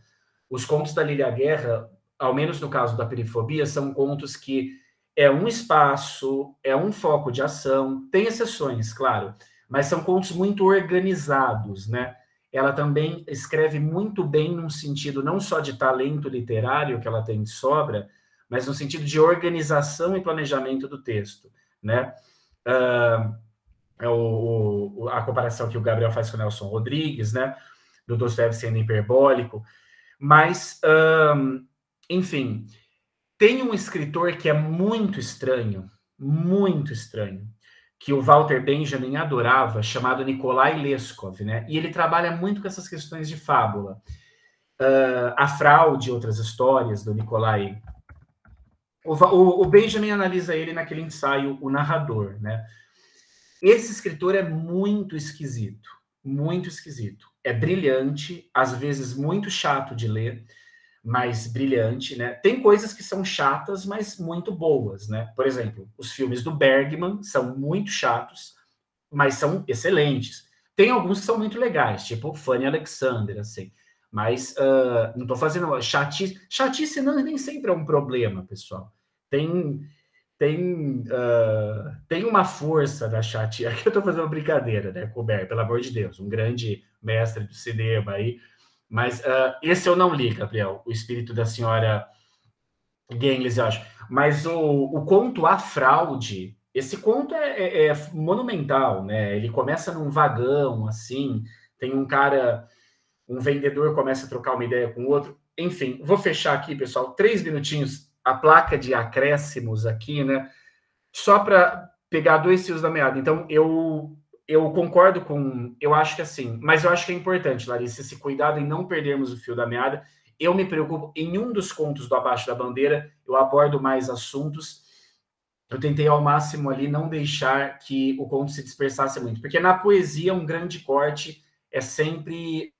Os contos da Lília Guerra, ao menos no caso da Perifobia, são contos que é um espaço, é um foco de ação, tem exceções, claro, mas são contos muito organizados, né? Ela também escreve muito bem num sentido não só de talento literário que ela tem de sobra, mas no sentido de organização e planejamento do texto, né? A comparação que o Gabriel faz com o Nelson Rodrigues, né? Do Dostoiévski sendo hiperbólico, mas, enfim, tem um escritor que é muito estranho, que o Walter Benjamin adorava, chamado Nikolai Leskov, né? E ele trabalha muito com essas questões de fábula. A Fraude e outras histórias do Nikolai. O Benjamin analisa ele naquele ensaio O Narrador, né? Esse escritor é muito esquisito, muito esquisito. É brilhante, às vezes muito chato de ler, mas brilhante, né? Tem coisas que são chatas, mas muito boas, né? Por exemplo, os filmes do Bergman são muito chatos, mas são excelentes. Tem alguns que são muito legais, tipo Fanny Alexander, assim. Mas não estou fazendo chatice. Chatice nem sempre é um problema, pessoal. Tem uma força da chatice. Aqui eu estou fazendo uma brincadeira, né, Colbert? Pelo amor de Deus, um grande mestre do cinema aí. Mas esse eu não li, Gabriel, O Espírito da Senhora Genglis, eu acho. Mas o conto A Fraude, esse conto é monumental, né? Ele começa num vagão, assim, tem um cara, um vendedor começa a trocar uma ideia com o outro. Enfim, vou fechar aqui, pessoal, 3 minutinhos, a placa de acréscimos aqui, né? Só para pegar 2 fios da meada. Então, eu concordo com... Eu acho que assim... Mas eu acho que é importante, Larissa, esse cuidado em não perdermos o fio da meada. Eu me preocupo... Em um dos contos do Abaixo da Bandeira, eu abordo mais assuntos. Eu tentei ao máximo ali não deixar que o conto se dispersasse muito. Porque na poesia, um grande corte é sempre...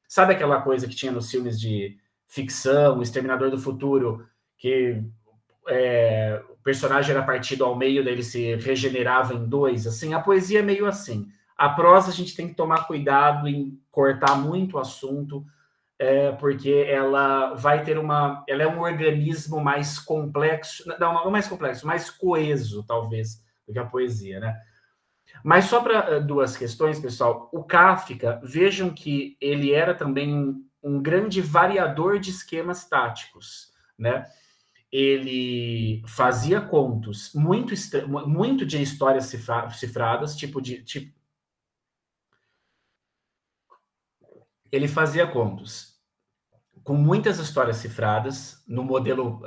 Sabe aquela coisa que tinha nos filmes de ficção, O Exterminador do Futuro, que... o personagem era partido ao meio, daí ele se regenerava em 2, assim, a poesia é meio assim. A prosa a gente tem que tomar cuidado em cortar muito o assunto, porque ela vai ter ela é um organismo mais complexo, não mais complexo, mais coeso, talvez, do que a poesia, né? Mas só para 2 questões, pessoal, o Kafka, vejam que ele era também um grande variador de esquemas táticos, né? Ele fazia contos muito de histórias cifradas, ele fazia contos com muitas histórias cifradas no modelo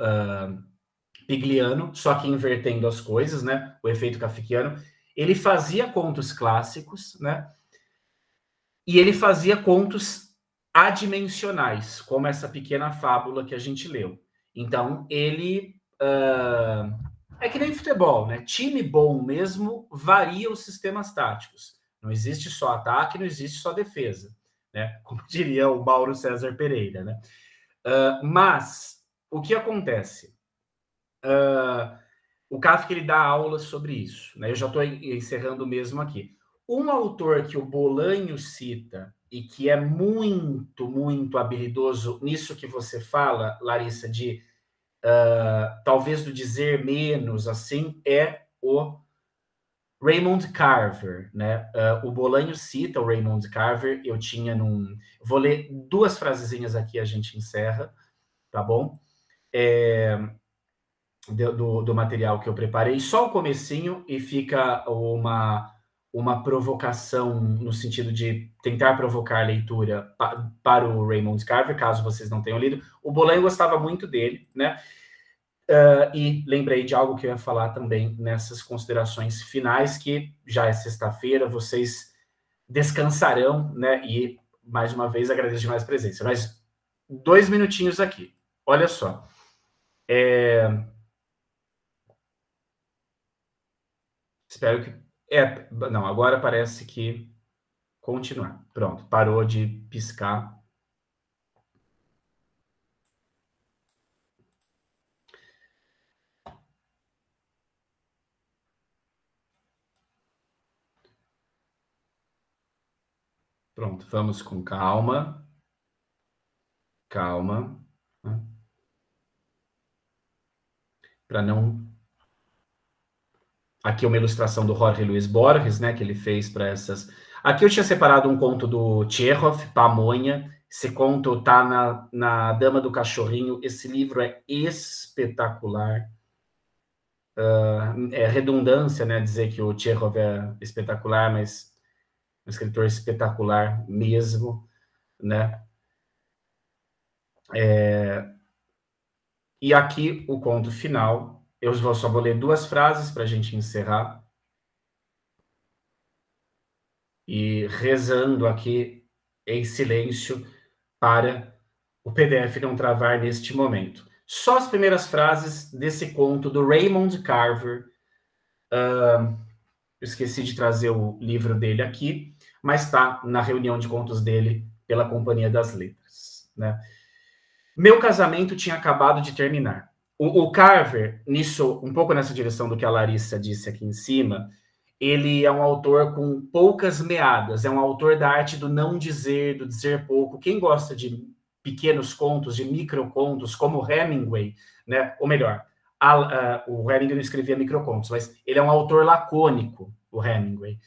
pigliano, só que invertendo as coisas, né? O efeito kafkiano. Ele fazia contos clássicos, né? E ele fazia contos adimensionais, como essa pequena fábula que a gente leu. Então, ele... é que nem futebol, né? Time bom mesmo varia os sistemas táticos. Não existe só ataque, não existe só defesa, né? Como diria o Mauro César Pereira, né? Mas, o que acontece? O Kafka, ele dá aula sobre isso, né? Eu já estou encerrando mesmo aqui. Um autor que o Bolanho cita e que é muito, muito habilidoso nisso que você fala, Larissa, de talvez do dizer menos, assim, é o Raymond Carver, né? O Bolanho cita o Raymond Carver, eu tinha num... Vou ler 2 frasezinhas aqui, a gente encerra, tá bom? Do material que eu preparei, só o comecinho, e fica uma provocação no sentido de tentar provocar a leitura para o Raymond Carver, caso vocês não tenham lido. O Bolanho gostava muito dele, né? E lembrei de algo que eu ia falar também nessas considerações finais, que já é sexta-feira, vocês descansarão, né? E, mais uma vez, agradeço demais a presença. Mas 2 minutinhos aqui. Olha só. Espero que... não, agora parece que... Continuar. Pronto, parou de piscar. Pronto, vamos com calma. Calma. Para não... Aqui é uma ilustração do Jorge Luis Borges, né, que ele fez para essas... Aqui eu tinha separado um conto do Tchekhov, Pamonha. Esse conto está na Dama do Cachorrinho. Esse livro é espetacular. É redundância, né, dizer que o Tchekhov é espetacular, mas um escritor espetacular mesmo, né? E aqui o conto final. Eu só vou ler 2 frases para a gente encerrar. E rezando aqui em silêncio para o PDF não travar neste momento. Só as primeiras frases desse conto do Raymond Carver. Eu esqueci de trazer o livro dele aqui, mas está na reunião de contos dele pela Companhia das Letras, né? Meu casamento tinha acabado de terminar. O Carver, nisso, um pouco nessa direção do que a Larissa disse aqui em cima, ele é um autor com poucas meadas, é um autor da arte do não dizer, do dizer pouco. Quem gosta de pequenos contos, de microcontos, como Hemingway, né? Ou melhor, o Hemingway não escrevia microcontos, mas ele é um autor lacônico, o Hemingway.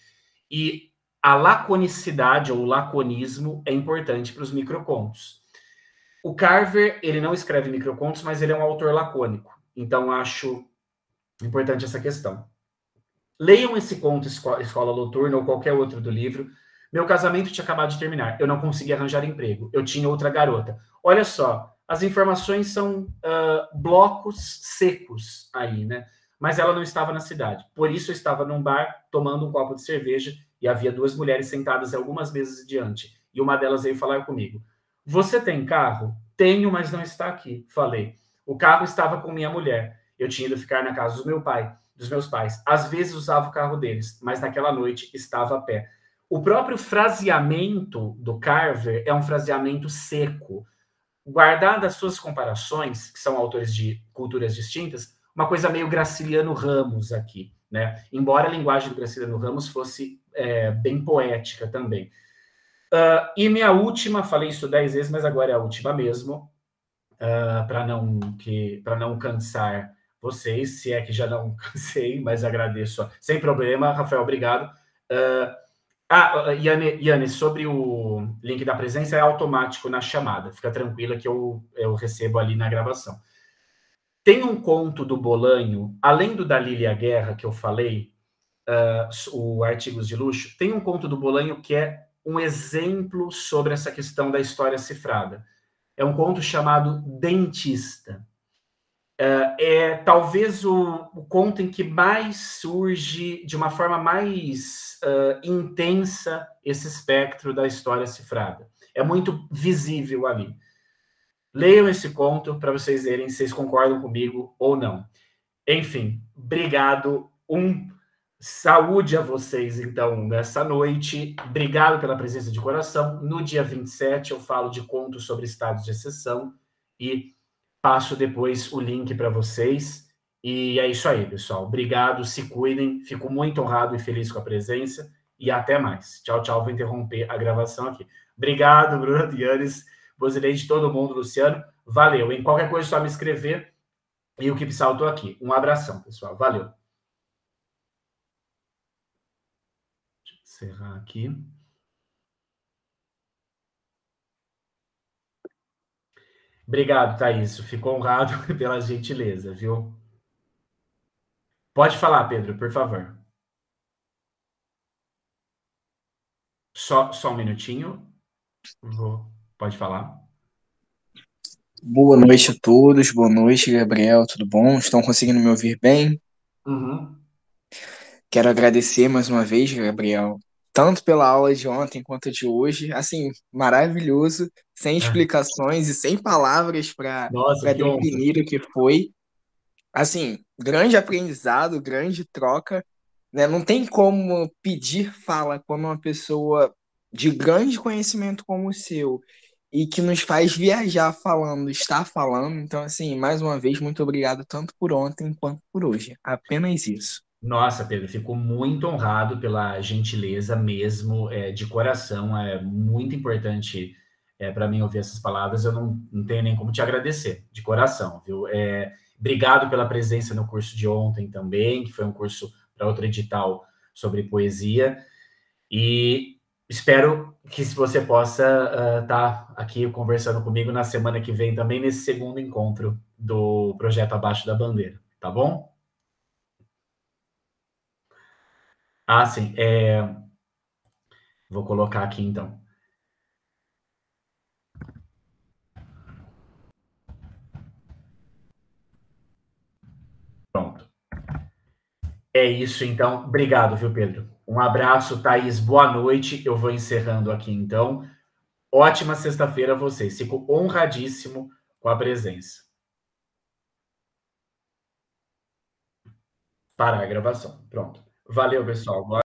E a laconicidade ou o laconismo é importante para os microcontos. O Carver, ele não escreve microcontos, mas ele é um autor lacônico. Então, acho importante essa questão. Leiam esse conto, Escola Noturna, ou qualquer outro do livro. Meu casamento tinha acabado de terminar. Eu não conseguia arranjar emprego. Eu tinha outra garota. Olha só, as informações são blocos secos aí, né? Mas ela não estava na cidade. Por isso, eu estava num bar, tomando um copo de cerveja, e havia 2 mulheres sentadas algumas mesas adiante. E uma delas veio falar comigo. Você tem carro? Tenho, mas não está aqui. Falei. O carro estava com minha mulher. Eu tinha ido ficar na casa dos meus pais. Às vezes usava o carro deles, mas naquela noite estava a pé. O próprio fraseamento do Carver é um fraseamento seco. Guardado as suas comparações, que são autores de culturas distintas, uma coisa meio Graciliano Ramos aqui, né? Embora a linguagem do Graciliano Ramos fosse bem poética também. E minha última, falei isso 10 vezes, mas agora é a última mesmo, para não cansar vocês, se é que já não cansei, mas agradeço. Sem problema, Rafael, obrigado. Yane, sobre o link da presença, é automático na chamada. Fica tranquila que eu recebo ali na gravação. Tem um conto do Bolanho, além do da Lília Guerra, que eu falei, o Artigos de Luxo, tem um conto do Bolanho que é um exemplo sobre essa questão da história cifrada. É um conto chamado Dentista. é talvez o conto em que mais surge de uma forma mais intensa esse espectro da história cifrada. É muito visível ali. Leiam esse conto para vocês verem se vocês concordam comigo ou não. Enfim, obrigado. Saúde a vocês, então, nessa noite. Obrigado pela presença de coração. No dia 27, eu falo de contos sobre estados de exceção e passo depois o link para vocês. E é isso aí, pessoal. Obrigado, se cuidem. Fico muito honrado e feliz com a presença. E até mais. Tchau, tchau. Vou interromper a gravação aqui. Obrigado, Bruno Dianes, Bosileide, todo mundo, Luciano. Valeu. Em qualquer coisa, só me escrever. E o que precisar, eu tô aqui. Um abração, pessoal. Valeu. Deixa eu encerrar aqui. Obrigado, Thaís. Fico honrado pela gentileza, viu? Pode falar, Pedro, por favor. Só um minutinho. Pode falar. Boa noite a todos, boa noite, Gabriel, tudo bom? Estão conseguindo me ouvir bem? Uhum. Quero agradecer mais uma vez, Gabriel, tanto pela aula de ontem quanto a de hoje. Assim, maravilhoso, sem explicações e sem palavras para Nossa, que honra. definir o que foi. Assim, grande aprendizado, grande troca, né? Não tem como pedir fala quando uma pessoa de grande conhecimento como o seu e que nos faz viajar falando, está falando. Então, assim, mais uma vez, muito obrigado tanto por ontem quanto por hoje. Apenas isso. Nossa, Pedro, fico muito honrado pela gentileza mesmo, de coração. É muito importante para mim ouvir essas palavras. Eu não tenho nem como te agradecer, de coração, viu? Obrigado pela presença no curso de ontem também, que foi um curso para outro edital sobre poesia. E espero que você possa estar aqui conversando comigo na semana que vem também, nesse segundo encontro do Projeto Abaixo da Bandeira, tá bom? Ah, sim. Vou colocar aqui então. Pronto. É isso então. Obrigado, viu, Pedro? Um abraço, Thaís. Boa noite. Eu vou encerrando aqui então. Ótima sexta-feira a vocês. Fico honradíssimo com a presença. Parar a gravação. Pronto. Valeu, pessoal.